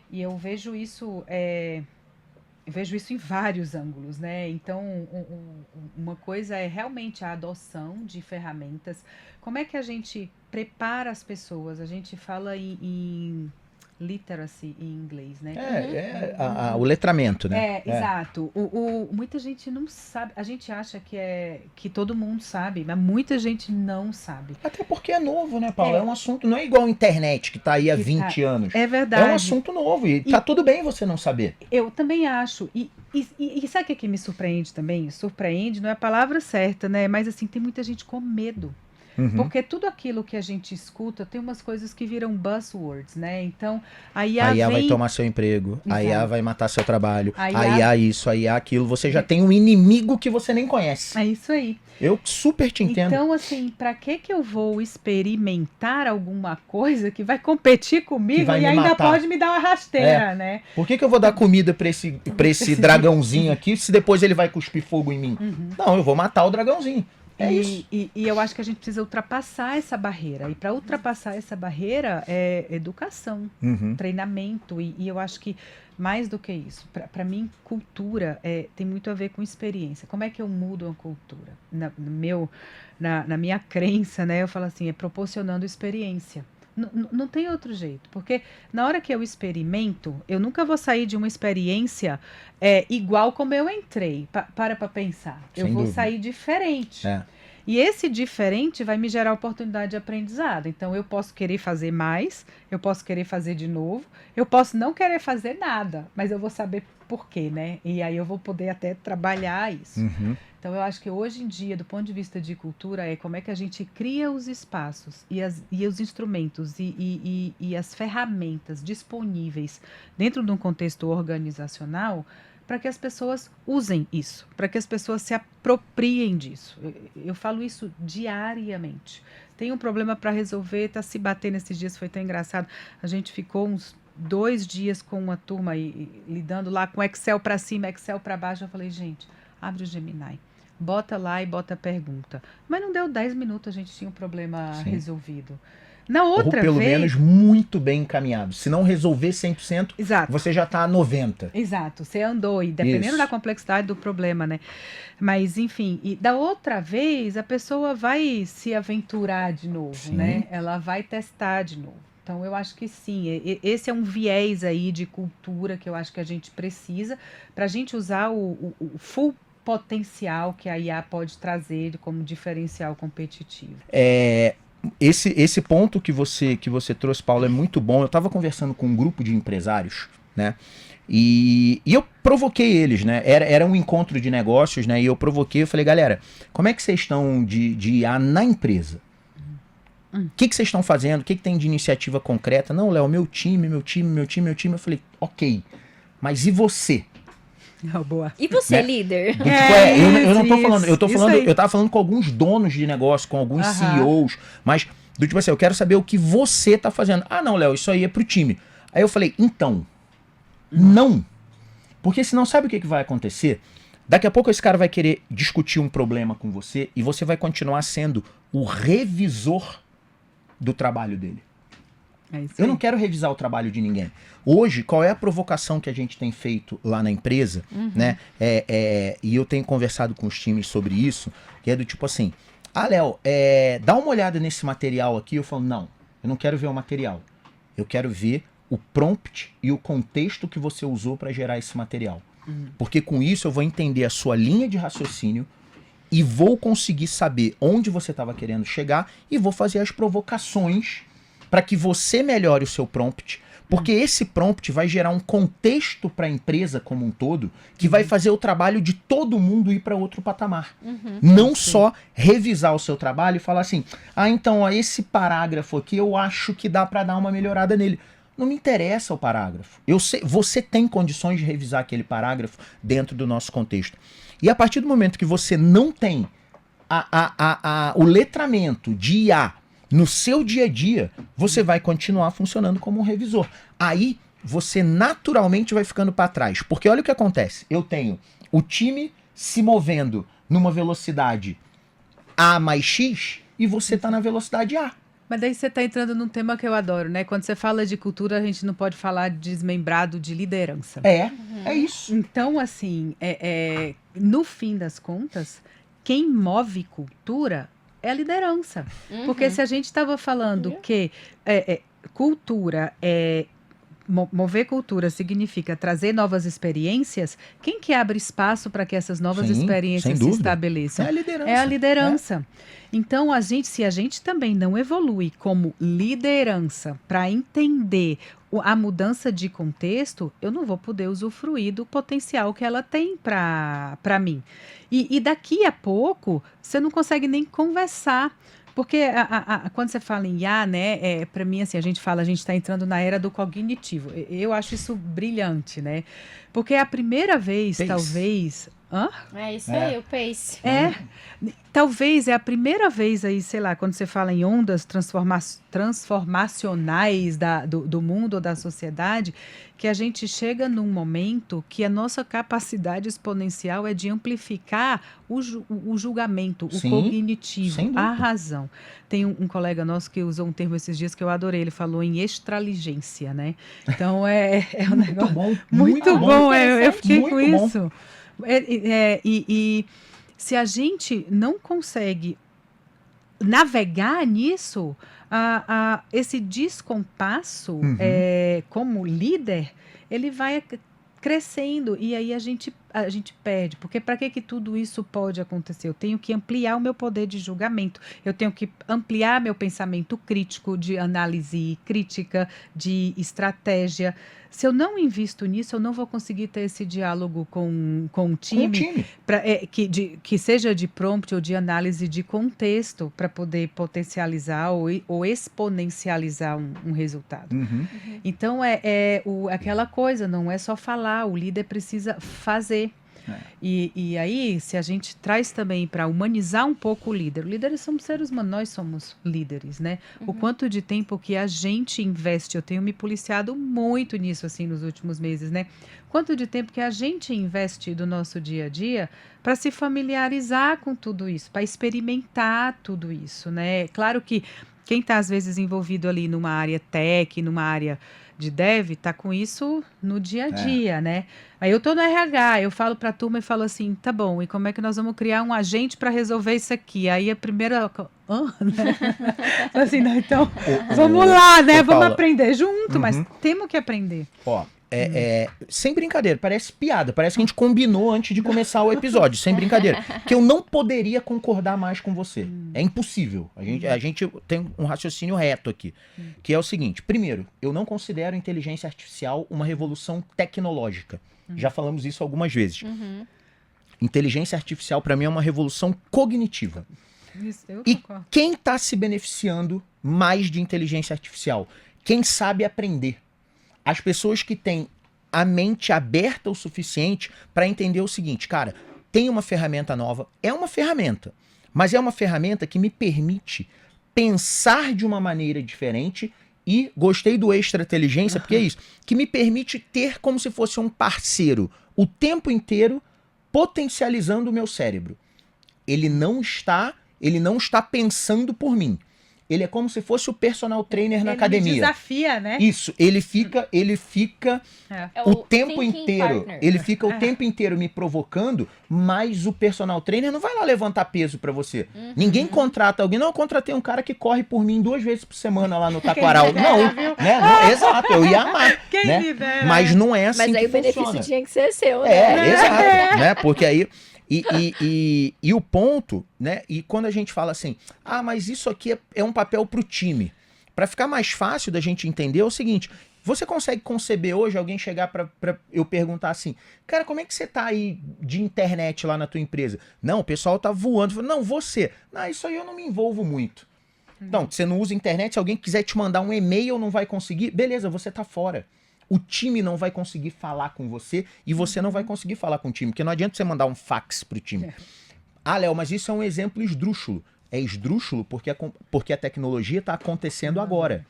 E eu vejo isso, em vários ângulos, né? Então, uma coisa é realmente a adoção de ferramentas. Como é que a gente prepara as pessoas? A gente fala em literacy em inglês, né? O letramento, né? Exato. Muita gente não sabe. A gente acha que todo mundo sabe, mas muita gente não sabe. Até porque é novo, né, Paula? É um assunto, não é igual a internet, que tá aí há 20 anos. É verdade. É um assunto novo e tá tudo bem você não saber. Eu também acho. E sabe o que me surpreende também? Surpreende não é a palavra certa, né? Mas assim, tem muita gente com medo. Porque tudo aquilo que a gente escuta tem umas coisas que viram buzzwords, né? Então, a IA vai tomar seu emprego, a IA vai matar seu trabalho, a IA isso, a IA aquilo. Você já tem um inimigo que você nem conhece. É isso aí. Eu super te entendo. Então, assim, pra que eu vou experimentar alguma coisa que vai competir comigo e ainda matar. Pode me dar uma rasteira, né? Por que eu vou dar comida pra esse dragãozinho aqui se depois ele vai cuspir fogo em mim? Não, eu vou matar o dragãozinho. É isso. E eu acho que a gente precisa ultrapassar essa barreira. E para ultrapassar essa barreira é educação, treinamento. E eu acho que mais do que isso, para mim, cultura tem muito a ver com experiência. Como é que eu mudo uma cultura? Na minha crença, né, eu falo assim, é proporcionando experiência. Não tem outro jeito, porque na hora que eu experimento, eu nunca vou sair de uma experiência igual como eu entrei. Para pensar. Eu vou sair diferente. E esse diferente vai me gerar oportunidade de aprendizado. Então, eu posso querer fazer mais, eu posso querer fazer de novo, eu posso não querer fazer nada, mas eu vou saber por quê, né? E aí eu vou poder até trabalhar isso. Então, eu acho que hoje em dia, do ponto de vista de cultura, como é que a gente cria os espaços e os instrumentos e as ferramentas disponíveis dentro de um contexto organizacional para que as pessoas usem isso, para que as pessoas se apropriem disso. Eu falo isso diariamente. Tem um problema para resolver, está se batendo esses dias, foi tão engraçado. A gente ficou uns 2 dias com uma turma lidando lá com Excel para cima, Excel para baixo. Eu falei, gente, abre o Gemini, bota lá e bota a pergunta. Mas não deu 10 minutos, a gente tinha um problema resolvido. Na outra Ou pelo vez, menos muito bem encaminhado. Se não resolver 100%, exato. Você já está a 90%. Exato, você andou, e dependendo da complexidade do problema, né? Mas, enfim, e da outra vez, a pessoa vai se aventurar de novo, né? Ela vai testar de novo. Então, eu acho que sim, esse é um viés aí de cultura que eu acho que a gente precisa para a gente usar o full potencial que a IA pode trazer como diferencial competitivo. Esse ponto que você trouxe, Paulo, é muito bom. Eu estava conversando com um grupo de empresários, né? E eu provoquei eles, né? Era um encontro de negócios, né? E eu provoquei, eu falei, galera, como é que vocês estão de IA na empresa? O que vocês estão fazendo? O que tem de iniciativa concreta? Não, Léo, meu time. Eu falei, ok, mas e você? Boa. E você, líder? Eu não tô falando, eu tava falando com alguns donos de negócio, com alguns CEOs, mas do tipo assim, eu quero saber o que você tá fazendo. Ah, não, Léo, isso aí é pro time. Aí eu falei, então, não. Porque senão sabe o que vai acontecer? Daqui a pouco esse cara vai querer discutir um problema com você e você vai continuar sendo o revisor do trabalho dele. Eu não quero revisar o trabalho de ninguém. Hoje, qual é a provocação que a gente tem feito lá na empresa, né? E eu tenho conversado com os times sobre isso, que é do tipo assim, Léo, dá uma olhada nesse material aqui. Eu falo, não, eu não quero ver o material. Eu quero ver o prompt e o contexto que você usou para gerar esse material. Porque com isso eu vou entender a sua linha de raciocínio e vou conseguir saber onde você estava querendo chegar e vou fazer as provocações para que você melhore o seu prompt, porque esse prompt vai gerar um contexto para a empresa como um todo, que vai fazer o trabalho de todo mundo ir para outro patamar. Não só revisar o seu trabalho e falar assim, então ó, esse parágrafo aqui eu acho que dá para dar uma melhorada nele. Não me interessa o parágrafo. Eu sei, você tem condições de revisar aquele parágrafo dentro do nosso contexto. E a partir do momento que você não tem o letramento de IA no seu dia a dia, você vai continuar funcionando como um revisor. Aí, você naturalmente vai ficando para trás. Porque olha o que acontece. Eu tenho o time se movendo numa velocidade A mais X e você está na velocidade A. Mas daí você está entrando num tema que eu adoro, né? Quando você fala de cultura, a gente não pode falar desmembrado de liderança. É isso. Então, assim, no fim das contas, quem move cultura é a liderança. Porque se a gente estava falando que cultura mover cultura significa trazer novas experiências, quem que abre espaço para que essas novas experiências se estabeleçam? É a liderança. É a liderança. Então, se a gente também não evolui como liderança para entender a mudança de contexto, eu não vou poder usufruir do potencial que ela tem para mim. E daqui a pouco, você não consegue nem conversar. Porque quando você fala em IA, né, para mim, assim, a gente está entrando na era do cognitivo. Eu acho isso brilhante, né? Porque é a primeira vez, talvez, Hã? É isso aí, o pace. Talvez é a primeira vez aí, sei lá, quando você fala em ondas transformacionais do mundo ou da sociedade, que a gente chega num momento que a nossa capacidade exponencial é de amplificar o julgamento, Sim, o cognitivo, sem dúvida. a razão. Tem um colega nosso que usou um termo esses dias que eu adorei, ele falou em extraligência, né? Então é um negócio bom, muito bom, eu fiquei muito com bom. isso. E se a gente não consegue navegar nisso, esse descompasso, como líder, ele vai crescendo e aí a gente perde. Porque para que tudo isso pode acontecer? Eu tenho que ampliar o meu poder de julgamento, eu tenho que ampliar meu pensamento crítico, de análise crítica, de estratégia. Se eu não invisto nisso, eu não vou conseguir ter esse diálogo com o time, que seja de prompt ou de análise de contexto, para poder potencializar ou exponencializar um resultado. Então, aquela coisa, não é só falar, o líder precisa fazer. E aí, se a gente traz também para humanizar um pouco o líderes somos seres humanos, nós somos líderes, né? O quanto de tempo que a gente investe, eu tenho me policiado muito nisso, assim, nos últimos meses, né? Quanto de tempo que a gente investe do nosso dia a dia para se familiarizar com tudo isso, para experimentar tudo isso, né? Claro que quem está, às vezes, envolvido ali numa área tech, numa área de dev, tá com isso no dia a dia, né? Aí eu tô no RH, eu falo pra turma e falo assim, tá bom, e como é que nós vamos criar um agente para resolver isso aqui? Aí a primeira... né? Assim, não, então, vamos lá, né? Vamos Paula, aprender junto, mas temos que aprender. Ó, sem brincadeira, parece piada, parece que a gente combinou antes de começar o episódio, sem brincadeira, que eu não poderia concordar mais com você. É impossível. A gente tem um raciocínio reto aqui, que é o seguinte: primeiro, eu não considero inteligência artificial uma revolução tecnológica. Já falamos isso algumas vezes. Inteligência artificial, para mim, é uma revolução cognitiva. Isso, eu E concordo. quem está se beneficiando mais de inteligência artificial? Quem sabe aprender. As pessoas que têm a mente aberta o suficiente para entender o seguinte, cara, tem uma ferramenta nova, é uma ferramenta, mas é uma ferramenta que me permite pensar de uma maneira diferente e, gostei do extra-inteligência, porque é isso, que me permite ter como se fosse um parceiro o tempo inteiro potencializando o meu cérebro. Ele não está pensando por mim. Ele é como se fosse o personal trainer na academia. Ele desafia, né? Isso, ele fica o tempo thinking inteiro, partner. ele fica o tempo inteiro me provocando, mas o personal trainer não vai lá levantar peso pra você. Ninguém contrata alguém, não, eu contratei um cara que corre por mim 2 vezes por semana lá no Taquaral. Não, né? Não, exato, eu ia amar, Quem né? me dera. Mas não é assim Mas aí que o benefício funciona. tinha que ser seu, né? Exato, né? Porque aí e o ponto, né? E quando a gente fala assim, mas isso aqui é um papel pro time. Pra ficar mais fácil da gente entender é o seguinte, você consegue conceber hoje alguém chegar pra eu perguntar assim, cara, como é que você tá aí de internet lá na tua empresa? Não, o pessoal tá voando. Não, você. Não, isso aí eu não me envolvo muito. Não, você não usa internet, se alguém quiser te mandar um e-mail não vai conseguir, beleza, você tá fora. O time não vai conseguir falar com você e você não vai conseguir falar com o time, porque não adianta você mandar um fax pro time. Léo, mas isso é um exemplo esdrúxulo. É esdrúxulo porque a tecnologia está acontecendo agora.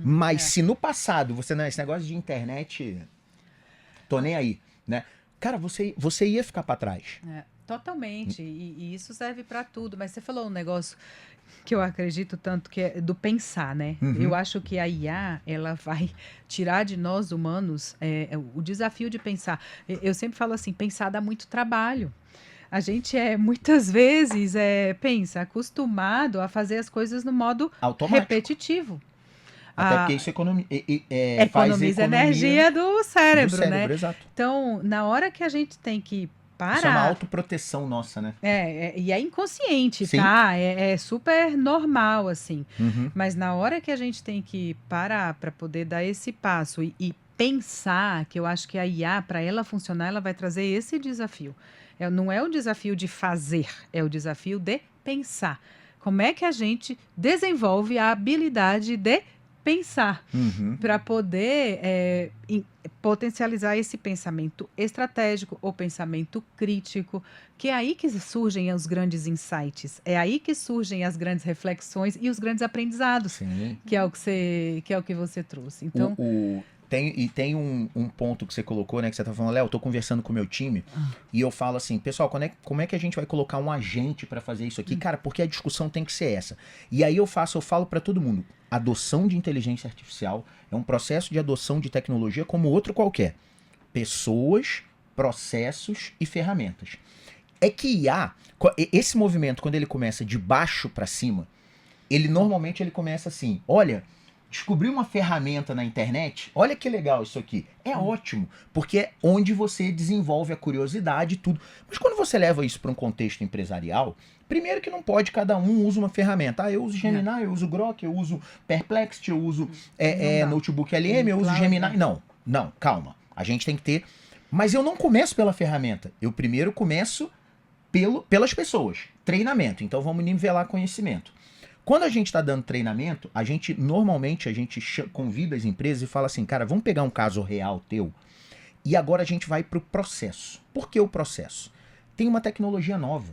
Mas se no passado esse negócio de internet, tô nem aí, né? Cara, você ia ficar para trás. Totalmente. E isso serve para tudo. Mas você falou um negócio que eu acredito tanto, que é do pensar, né? Eu acho que a IA, ela vai tirar de nós humanos o desafio de pensar. Eu sempre falo assim, pensar dá muito trabalho. A gente muitas vezes, pensa, acostumado a fazer as coisas no modo automático, repetitivo. Até porque isso economiza energia do cérebro, né? Exato. Então, na hora que a gente tem que parar... Isso é uma autoproteção nossa, né? E é inconsciente, Sim. tá? É super normal, assim. Mas na hora que a gente tem que parar para poder dar esse passo e pensar, que eu acho que a IA, para ela funcionar, ela vai trazer esse desafio. Não é o desafio de fazer, é o desafio de pensar. Como é que a gente desenvolve a habilidade de pensar para poder potencializar esse pensamento estratégico ou pensamento crítico, que é aí que surgem os grandes insights, é aí que surgem as grandes reflexões e os grandes aprendizados, Sim. que é o que você trouxe. Então, Tem um ponto que você colocou, né? Que você tá falando, Léo, eu tô conversando com o meu time e eu falo assim, pessoal, como é que a gente vai colocar um agente para fazer isso aqui? Cara, porque a discussão tem que ser essa. E aí eu falo para todo mundo, adoção de inteligência artificial é um processo de adoção de tecnologia como outro qualquer. Pessoas, processos e ferramentas. É que IA, esse movimento, quando ele começa de baixo para cima, normalmente ele começa assim, olha, descobri uma ferramenta na internet, olha que legal isso aqui. É ótimo, porque é onde você desenvolve a curiosidade e tudo. Mas quando você leva isso para um contexto empresarial, primeiro que não pode, cada um usa uma ferramenta. Ah, eu uso Gemini, eu uso Grok, eu uso Perplexity, eu uso Notebook LM, eu uso Gemini. Não, calma. A gente tem que ter... Mas eu não começo pela ferramenta. Eu primeiro começo pelas pessoas. Treinamento. Então vamos nivelar conhecimento. Quando a gente está dando treinamento, normalmente a gente convida as empresas e fala assim, cara, vamos pegar um caso real teu e agora a gente vai para o processo. Por que o processo? Tem uma tecnologia nova.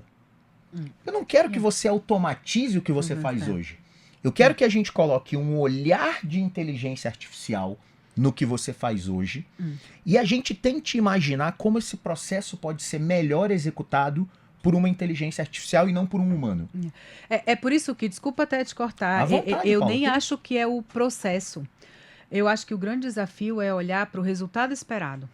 Eu não quero que você automatize o que você faz hoje. Eu quero que a gente coloque um olhar de inteligência artificial no que você faz hoje e a gente tente imaginar como esse processo pode ser melhor executado por uma inteligência artificial e não por um humano. É por isso que, desculpa até te cortar, vontade, eu Paulo, nem acho que é o processo. Eu acho que o grande desafio é olhar para o resultado esperado.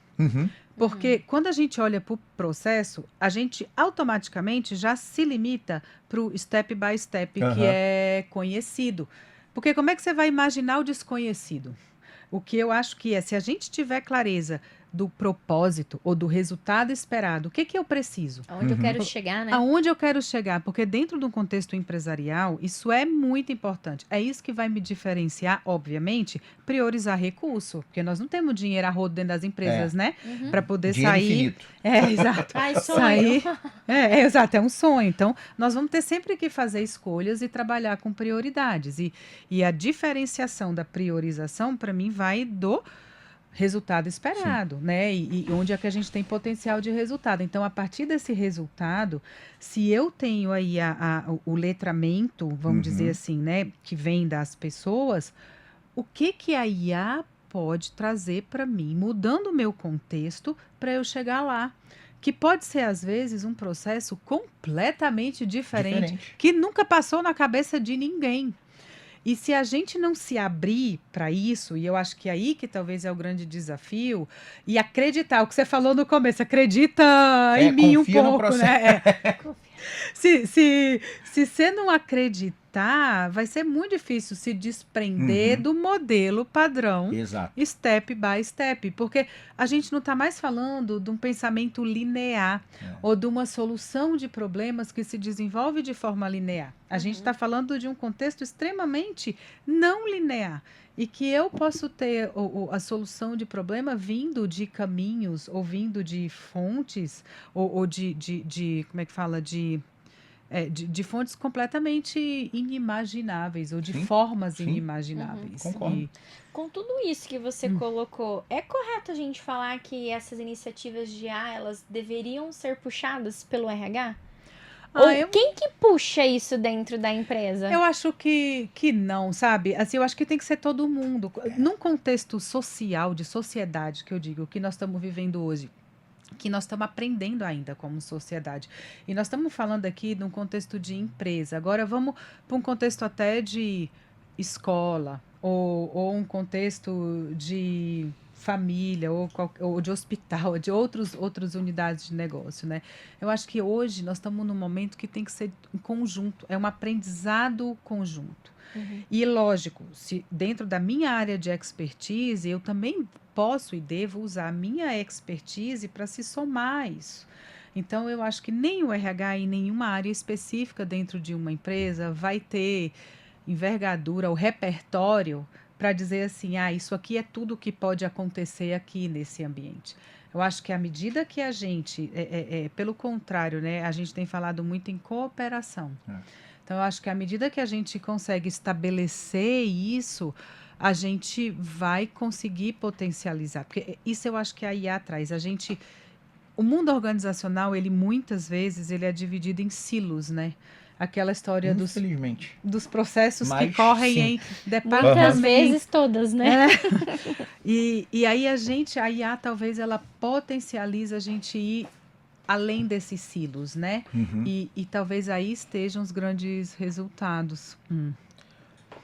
Porque quando a gente olha para o processo, a gente automaticamente já se limita para o step by step, que é conhecido. Porque como é que você vai imaginar o desconhecido? O que eu acho que se a gente tiver clareza do propósito ou do resultado esperado, o que eu preciso? Aonde eu quero chegar, né? Aonde eu quero chegar? Porque dentro de um contexto empresarial, isso é muito importante. É isso que vai me diferenciar, obviamente, priorizar recurso. Porque nós não temos dinheiro a rodo dentro das empresas, né? Para poder Dinheiro sair. infinito. Exato. Ai, Sair. sonho. Exato, é um sonho. Então, nós vamos ter sempre que fazer escolhas e trabalhar com prioridades. E a diferenciação da priorização, para mim, vai do resultado esperado, né? E onde é que a gente tem potencial de resultado. Então, a partir desse resultado, se eu tenho aí o letramento, vamos dizer assim, né, que vem das pessoas, o que a IA pode trazer para mim, mudando o meu contexto para eu chegar lá? Que pode ser, às vezes, um processo completamente diferente. Que nunca passou na cabeça de ninguém. E se a gente não se abrir para isso, e eu acho que aí que talvez é o grande desafio, e acreditar, o que você falou no começo, acredita em mim um pouco, né? Se você não acreditar, vai ser muito difícil se desprender do modelo padrão, step by step, porque a gente não está mais falando de um pensamento linear ou de uma solução de problemas que se desenvolve de forma linear. A gente está falando de um contexto extremamente não linear. E que eu posso ter a solução de problema vindo de caminhos, ou vindo de fontes, ou de como é que fala? De fontes completamente inimagináveis, ou de formas inimagináveis. Concordo. Com tudo isso que você colocou, é correto a gente falar que essas iniciativas de IA, elas deveriam ser puxadas pelo RH? Ou quem que puxa isso dentro da empresa? Eu acho que não, sabe? Assim, eu acho que tem que ser todo mundo. Num contexto social, de sociedade, que eu digo, que nós estamos vivendo hoje, que nós estamos aprendendo ainda como sociedade. E nós estamos falando aqui de um contexto de empresa. Agora vamos para um contexto até de escola, ou um contexto de família, ou de hospital, de outras unidades de negócio, né? Eu acho que hoje nós estamos num momento que tem que ser em conjunto, é um aprendizado conjunto. E lógico, se dentro da minha área de expertise, eu também posso e devo usar a minha expertise para se somar a isso. Então, eu acho que nem o RH em nenhuma área específica dentro de uma empresa vai ter envergadura ou repertório para dizer assim, isso aqui é tudo que pode acontecer aqui nesse ambiente. Eu acho que à medida que a gente, pelo contrário, né, a gente tem falado muito em cooperação. Então, eu acho que à medida que a gente consegue estabelecer isso, a gente vai conseguir potencializar. Porque isso eu acho que a IA traz. O mundo organizacional, ele muitas vezes, ele é dividido em silos, né? Aquela história Infelizmente. dos processos que Mas, correm sim. em departamentos. Muitas vezes todas, né? E aí a IA talvez ela potencializa a gente ir além desses silos, né? Uhum. E talvez aí estejam os grandes resultados.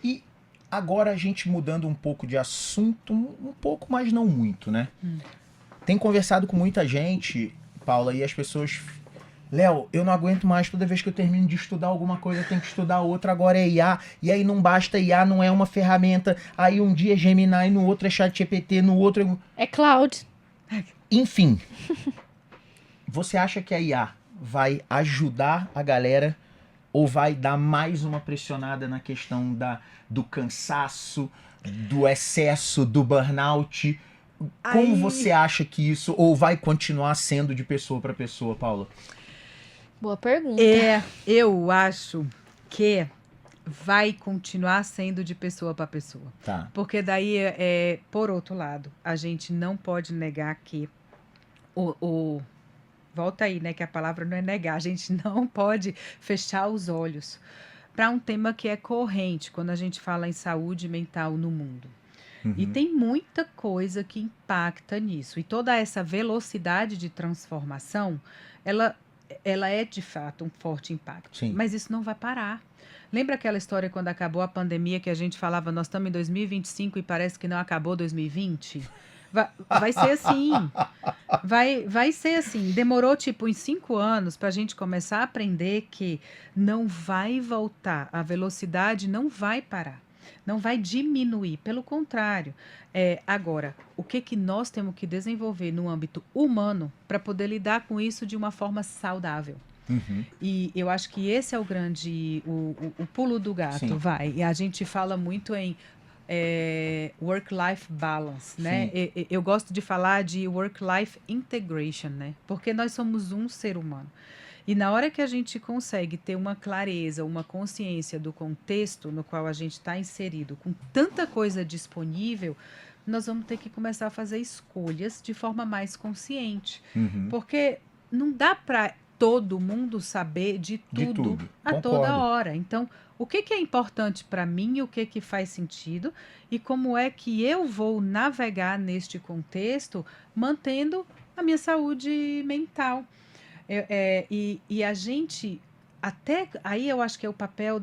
E agora a gente mudando um pouco de assunto, um pouco, mas não muito, né? Tem conversado com muita gente, Paula, e as pessoas... Léo, eu não aguento mais, toda vez que eu termino de estudar alguma coisa, eu tenho que estudar outra, agora é IA, e aí não basta IA, não é uma ferramenta, aí um dia é Gemini, no outro é ChatGPT, no outro É cloud. Enfim, você acha que a IA vai ajudar a galera ou vai dar mais uma pressionada na questão do cansaço, do excesso, do burnout? Como você acha que isso, ou vai continuar sendo de pessoa para pessoa, Paula? Boa pergunta. Eu acho que vai continuar sendo de pessoa para pessoa. Tá. Porque daí, por outro lado, a gente não pode negar que volta aí, né, que a palavra não é negar, a gente não pode fechar os olhos para um tema que é corrente quando a gente fala em saúde mental no mundo. E tem muita coisa que impacta nisso. E toda essa velocidade de transformação, ela é de fato um forte impacto. Sim. Mas isso não vai parar. Lembra aquela história quando acabou a pandemia que a gente falava, nós estamos em 2025 e parece que não acabou 2020? Vai ser assim. Vai ser assim. Demorou tipo em 5 anos para a gente começar a aprender que não vai voltar. A velocidade não vai parar. Não vai diminuir, pelo contrário. Agora, o que nós temos que desenvolver no âmbito humano para poder lidar com isso de uma forma saudável? E eu acho que esse é o grande, o pulo do gato, Sim. vai. E a gente fala muito em work-life balance, né? Eu gosto de falar de work-life integration, né? Porque nós somos um ser humano. E na hora que a gente consegue ter uma clareza, uma consciência do contexto no qual a gente está inserido, com tanta coisa disponível, nós vamos ter que começar a fazer escolhas de forma mais consciente. Porque não dá para todo mundo saber de tudo. A Concordo. toda hora. Então, o que é importante para mim, o que faz sentido e como é que eu vou navegar neste contexto mantendo a minha saúde mental. E a gente, até aí eu acho que é o papel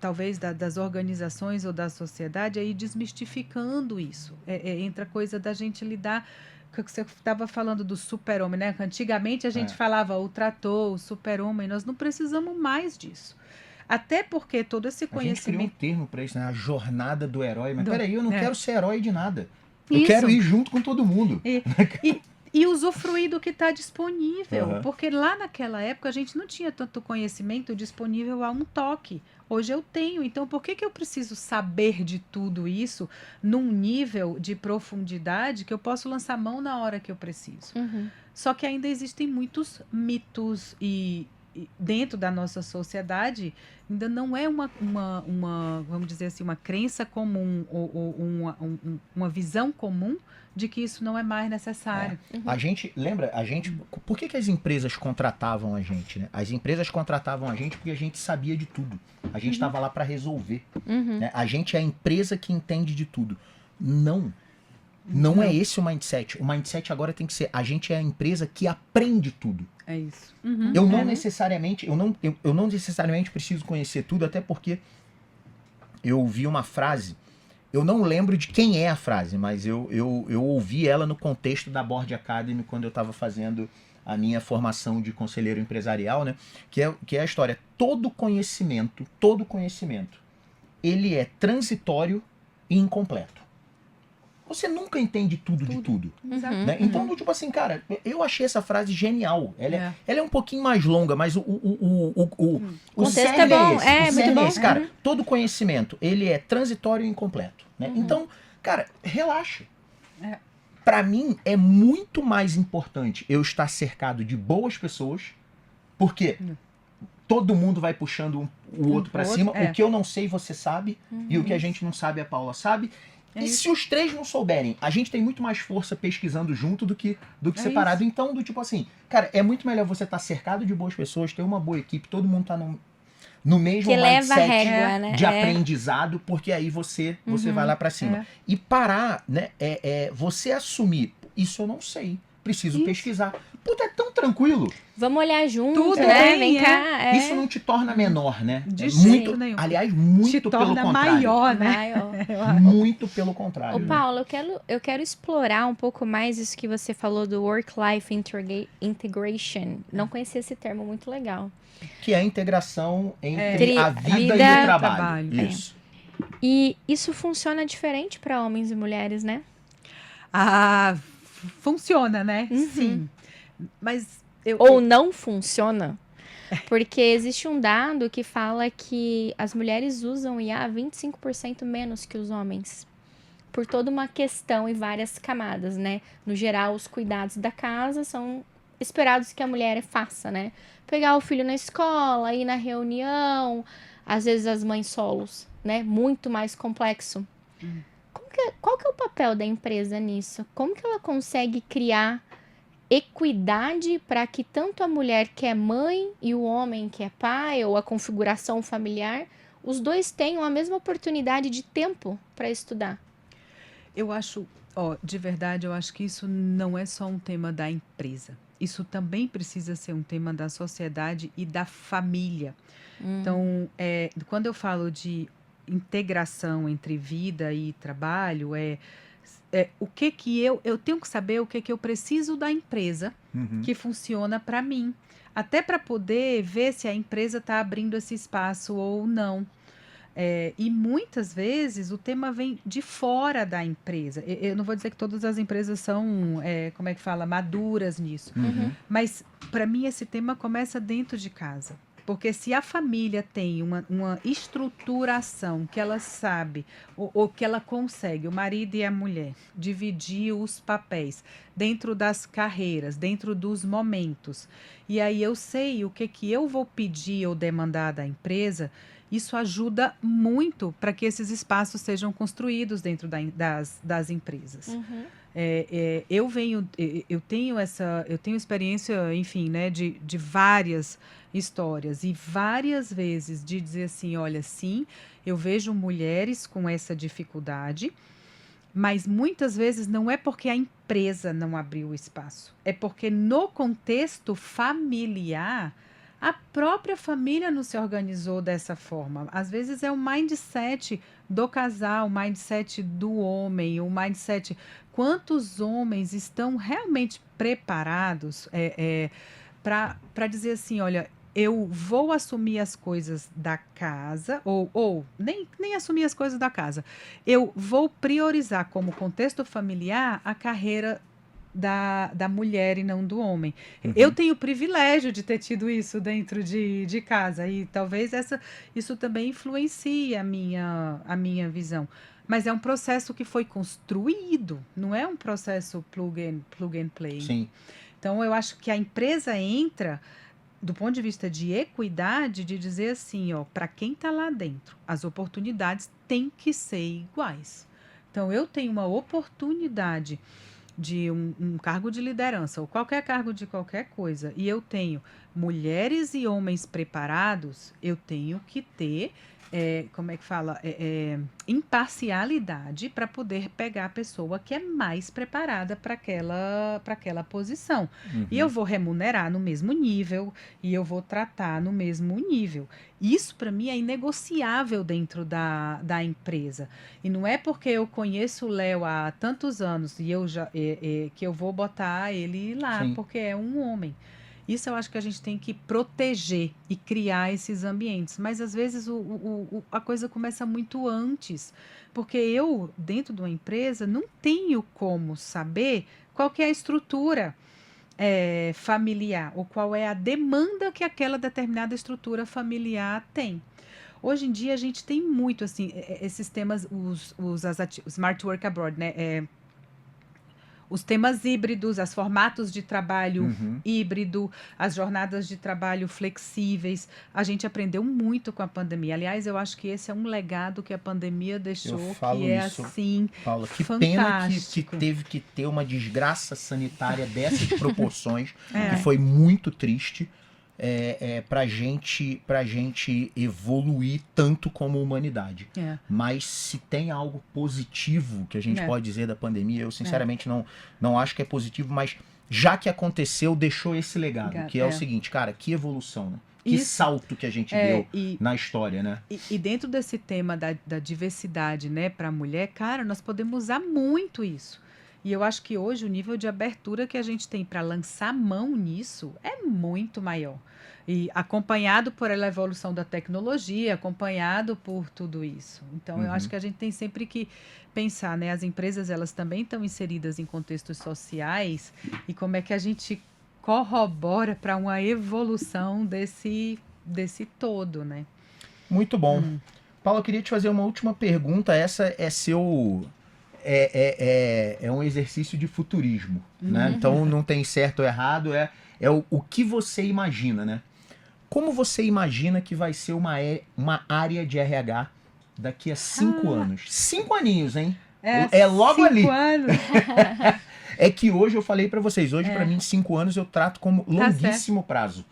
talvez das organizações ou da sociedade aí desmistificando isso. Entra a coisa da gente lidar, que você estava falando do super-homem, né? Antigamente a gente falava o trator, o super-homem, nós não precisamos mais disso. Até porque todo esse conhecimento... A gente criou um termo para isso, né? A jornada do herói. Mas peraí, eu não É. quero ser herói de nada. Eu Isso. quero ir junto com todo mundo. E usufruir do que está disponível. Uhum. Porque lá naquela época a gente não tinha tanto conhecimento disponível a um toque. Hoje eu tenho. Então, por que eu preciso saber de tudo isso num nível de profundidade que eu posso lançar mão na hora que eu preciso? Uhum. Só que ainda existem muitos mitos e dentro da nossa sociedade ainda não é uma vamos dizer assim, uma crença comum ou uma visão comum de que isso não é mais necessário. A gente, lembra, por que as empresas contratavam a gente, né? As empresas contratavam a gente porque a gente sabia de tudo. A gente estava lá para resolver. Né? A gente é a empresa que entende de tudo. Não é esse o mindset. O mindset agora tem que ser, a gente é a empresa que aprende tudo. É isso. Eu não necessariamente, eu não necessariamente preciso conhecer tudo, até porque eu ouvi uma frase, eu não lembro de quem é a frase, mas eu ouvi ela no contexto da Board Academy quando eu estava fazendo a minha formação de conselheiro empresarial, né? Que é a história. Todo conhecimento, ele é transitório e incompleto. Você nunca entende tudo de tudo. Né? Então, tipo assim, cara, eu achei essa frase genial. Ela é um pouquinho mais longa, mas o contexto é bom, muito bom. Cara, todo conhecimento, ele é transitório e incompleto. Né? Então, cara, relaxa. Pra mim, é muito mais importante eu estar cercado de boas pessoas, porque todo mundo vai puxando o outro pra cima. é. O que eu não sei, você sabe. E o que a gente não sabe, a Paula sabe. É E isso. se os três não souberem, a gente tem muito mais força pesquisando junto do que É separado. isso. Então, do tipo assim, cara, é muito melhor você estar cercado de boas pessoas, ter uma boa equipe, todo mundo tá no mesmo Que leva a mindset régua, né? de aprendizado, porque aí você vai lá pra cima. É. E parar, né? Você assumir, isso eu não sei, preciso Isso. pesquisar. Puta, é tão tranquilo. Vamos olhar junto, Tudo né? bem, Vem é. cá. É. Isso não te torna menor, né? De É jeito muito, nenhum. aliás, muito Te pelo torna contrário. maior, né? Maior. Eu acho. Muito pelo contrário. Ô, né? Paulo, eu quero explorar um pouco mais isso que você falou do Work-Life Integration. Não conhecia esse termo, muito legal. Que é a integração entre Entre a vida vida e e o trabalho. trabalho. Isso. E isso funciona diferente para homens e mulheres, né? Ah, funciona, né? Uhum. Sim. Mas Ou não funciona? Porque existe um dado que fala que as mulheres usam IA 25% menos que os homens. Por toda uma questão e várias camadas, né? No geral, os cuidados da casa são esperados que a mulher faça, né? Pegar o filho na escola, ir na reunião, às vezes as mães solos, né? Muito mais complexo. Qual que é o papel da empresa nisso? Como que ela consegue criar equidade para que tanto a mulher que é mãe e o homem que é pai, ou a configuração familiar, os dois tenham a mesma oportunidade de tempo para estudar? Eu acho, de verdade, eu acho que isso não é só um tema da empresa. Isso também precisa ser um tema da sociedade e da família. Então, quando eu falo de integração entre vida e trabalho, o que eu tenho que saber o que eu preciso da empresa que funciona para mim, até para poder ver se a empresa está abrindo esse espaço ou não. E muitas vezes o tema vem de fora da empresa. Eu não vou dizer que todas as empresas são, como é que fala, maduras nisso. Mas para mim esse tema começa dentro de casa. Porque se a família tem uma estruturação que ela sabe, ou que ela consegue, o marido e a mulher, dividir os papéis dentro das carreiras, dentro dos momentos, e aí eu sei o que eu vou pedir ou demandar da empresa, isso ajuda muito para que esses espaços sejam construídos dentro das empresas. Eu tenho experiência, enfim, né, de várias histórias e várias vezes de dizer assim, olha, sim, eu vejo mulheres com essa dificuldade, mas muitas vezes não é porque a empresa não abriu o espaço, é porque no contexto familiar a própria família não se organizou dessa forma. Às vezes é o mindset do casal, o mindset do homem, o mindset... Quantos homens estão realmente preparados para dizer assim, olha, eu vou assumir as coisas da casa, ou nem assumir as coisas da casa. Eu vou priorizar como contexto familiar a carreira da mulher e não do homem. Eu tenho o privilégio de ter tido isso dentro de casa e talvez isso também influencie a minha visão. Mas é um processo que foi construído, não é um processo plug and play. Sim. Então, eu acho que a empresa entra do ponto de vista de equidade, de dizer assim, para quem está lá dentro, as oportunidades têm que ser iguais. Então, eu tenho uma oportunidade de um cargo de liderança ou qualquer cargo de qualquer coisa e eu tenho mulheres e homens preparados, eu tenho que ter como é que fala? Imparcialidade para poder pegar a pessoa que é mais preparada para aquela posição. E eu vou remunerar no mesmo nível e eu vou tratar no mesmo nível. Isso, para mim, é inegociável dentro da empresa. E não é porque eu conheço o Léo há tantos anos e que eu vou botar ele lá, Sim. porque é um homem. Isso eu acho que a gente tem que proteger e criar esses ambientes. Mas, às vezes, a coisa começa muito antes. Porque eu, dentro de uma empresa, não tenho como saber qual que é a estrutura familiar ou qual é a demanda que aquela determinada estrutura familiar tem. Hoje em dia, a gente tem muito, assim, esses temas, os Smart Work Abroad, né? os temas híbridos, os formatos de trabalho híbrido, as jornadas de trabalho flexíveis. A gente aprendeu muito com a pandemia. Aliás, eu acho que esse é um legado que a pandemia deixou, que é isso, assim, Paula, que fantástico. pena que teve que ter uma desgraça sanitária dessas proporções, que foi muito triste. Pra gente evoluir tanto como humanidade. Mas se tem algo positivo que a gente pode dizer da pandemia, eu sinceramente não acho que é positivo, mas já que aconteceu, deixou esse legado, que é o seguinte, cara, que evolução, né? Que salto que a gente deu na história, né? E dentro desse tema da diversidade, né, para a mulher, cara, nós podemos usar muito isso. E eu acho que hoje o nível de abertura que a gente tem para lançar mão nisso é muito maior. E acompanhado por a evolução da tecnologia, acompanhado por tudo isso. Então, eu acho que a gente tem sempre que pensar, né? As empresas, elas também estão inseridas em contextos sociais e como é que a gente corrobora para uma evolução desse todo, né? Muito bom. Paulo, eu queria te fazer uma última pergunta. Essa é seu... É um exercício de futurismo, né? Então não tem certo ou errado, é o que você imagina, né? Como você imagina que vai ser uma área de RH daqui a 5 anos? 5 aninhos, hein? É logo 5 ali. anos. É que hoje eu falei pra vocês, hoje pra mim 5 anos eu trato como longuíssimo prazo.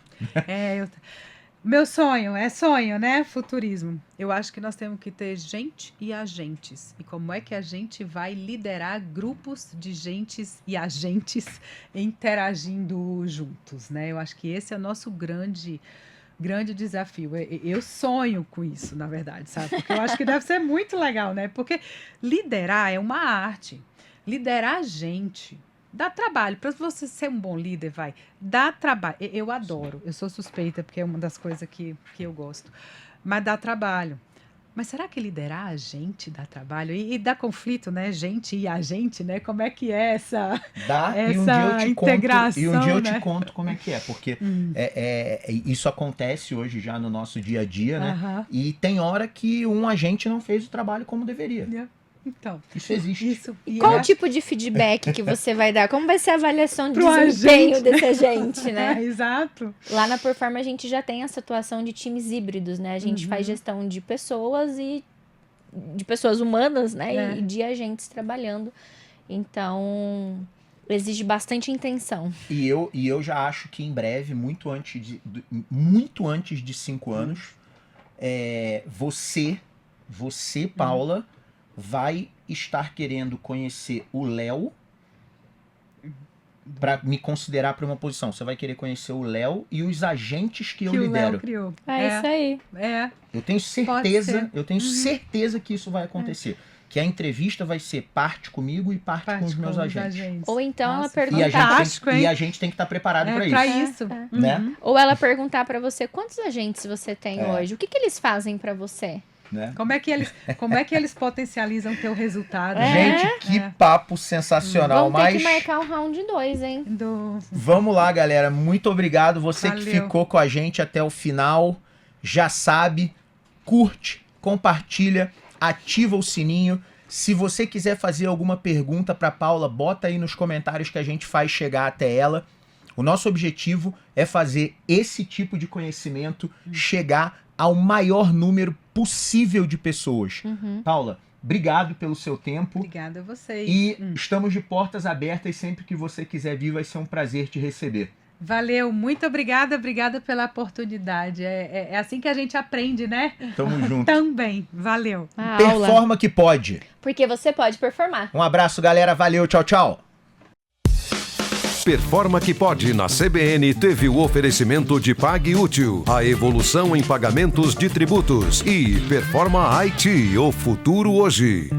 Meu sonho, sonho, né? Futurismo. Eu acho que nós temos que ter gente e agentes. E como é que a gente vai liderar grupos de gentes e agentes interagindo juntos, né? Eu acho que esse é o nosso grande desafio. Eu sonho com isso, na verdade, sabe? Porque eu acho que deve ser muito legal, né? Porque liderar é uma arte. Liderar gente dá trabalho. Para você ser um bom líder, dá trabalho. Eu adoro. Eu sou suspeita, porque é uma das coisas que eu gosto. Mas dá trabalho. Mas será que liderar a gente dá trabalho? E dá conflito, né? Gente e a gente, né? Como é que é essa integração? E um dia eu te conto como é que é. Porque isso acontece hoje já no nosso dia a dia, né? E tem hora que um agente não fez o trabalho como deveria. Então, isso existe. E qual o tipo de feedback que você vai dar? Como vai ser a avaliação de desempenho desse agente, né? Exato. Lá na Performa a gente já tem a situação de times híbridos, né? A gente faz gestão de pessoas e de pessoas humanas, né? E de agentes trabalhando. Então, exige bastante intenção. E eu já acho que em breve, muito antes de 5 anos, você, Paula, vai estar querendo conhecer o Léo para me considerar para uma posição. Você vai querer conhecer o Léo e os agentes que eu lidero. O Léo criou. Isso aí. Eu tenho certeza que isso vai acontecer. Que a entrevista vai ser parte comigo e parte com os meus agentes. Ou então ela perguntar... E a gente tem que estar preparado para isso. Para isso. Né? Ou ela perguntar para você quantos agentes você tem hoje. O que eles fazem para você? Né? Como é que eles potencializam o teu resultado? Gente, que papo sensacional. Vamos ter que marcar um round 2, hein? Vamos lá, galera. Muito obrigado. Você que ficou com a gente até o final. Já sabe, curte, compartilha, ativa o sininho. Se você quiser fazer alguma pergunta para Paula, bota aí nos comentários que a gente faz chegar até ela. O nosso objetivo é fazer esse tipo de conhecimento chegar ao maior número possível de pessoas. Paula, obrigado pelo seu tempo. Obrigada a vocês. E estamos de portas abertas. Sempre que você quiser vir, vai ser um prazer te receber. Valeu, muito obrigada pela oportunidade. É assim que a gente aprende, né? Tamo junto. Também, valeu. Performa que pode. Porque você pode performar. Um abraço, galera. Valeu, tchau, tchau. Performa que pode na CBN teve o oferecimento de Pague Útil, a evolução em pagamentos de tributos e Performa IT, o futuro hoje.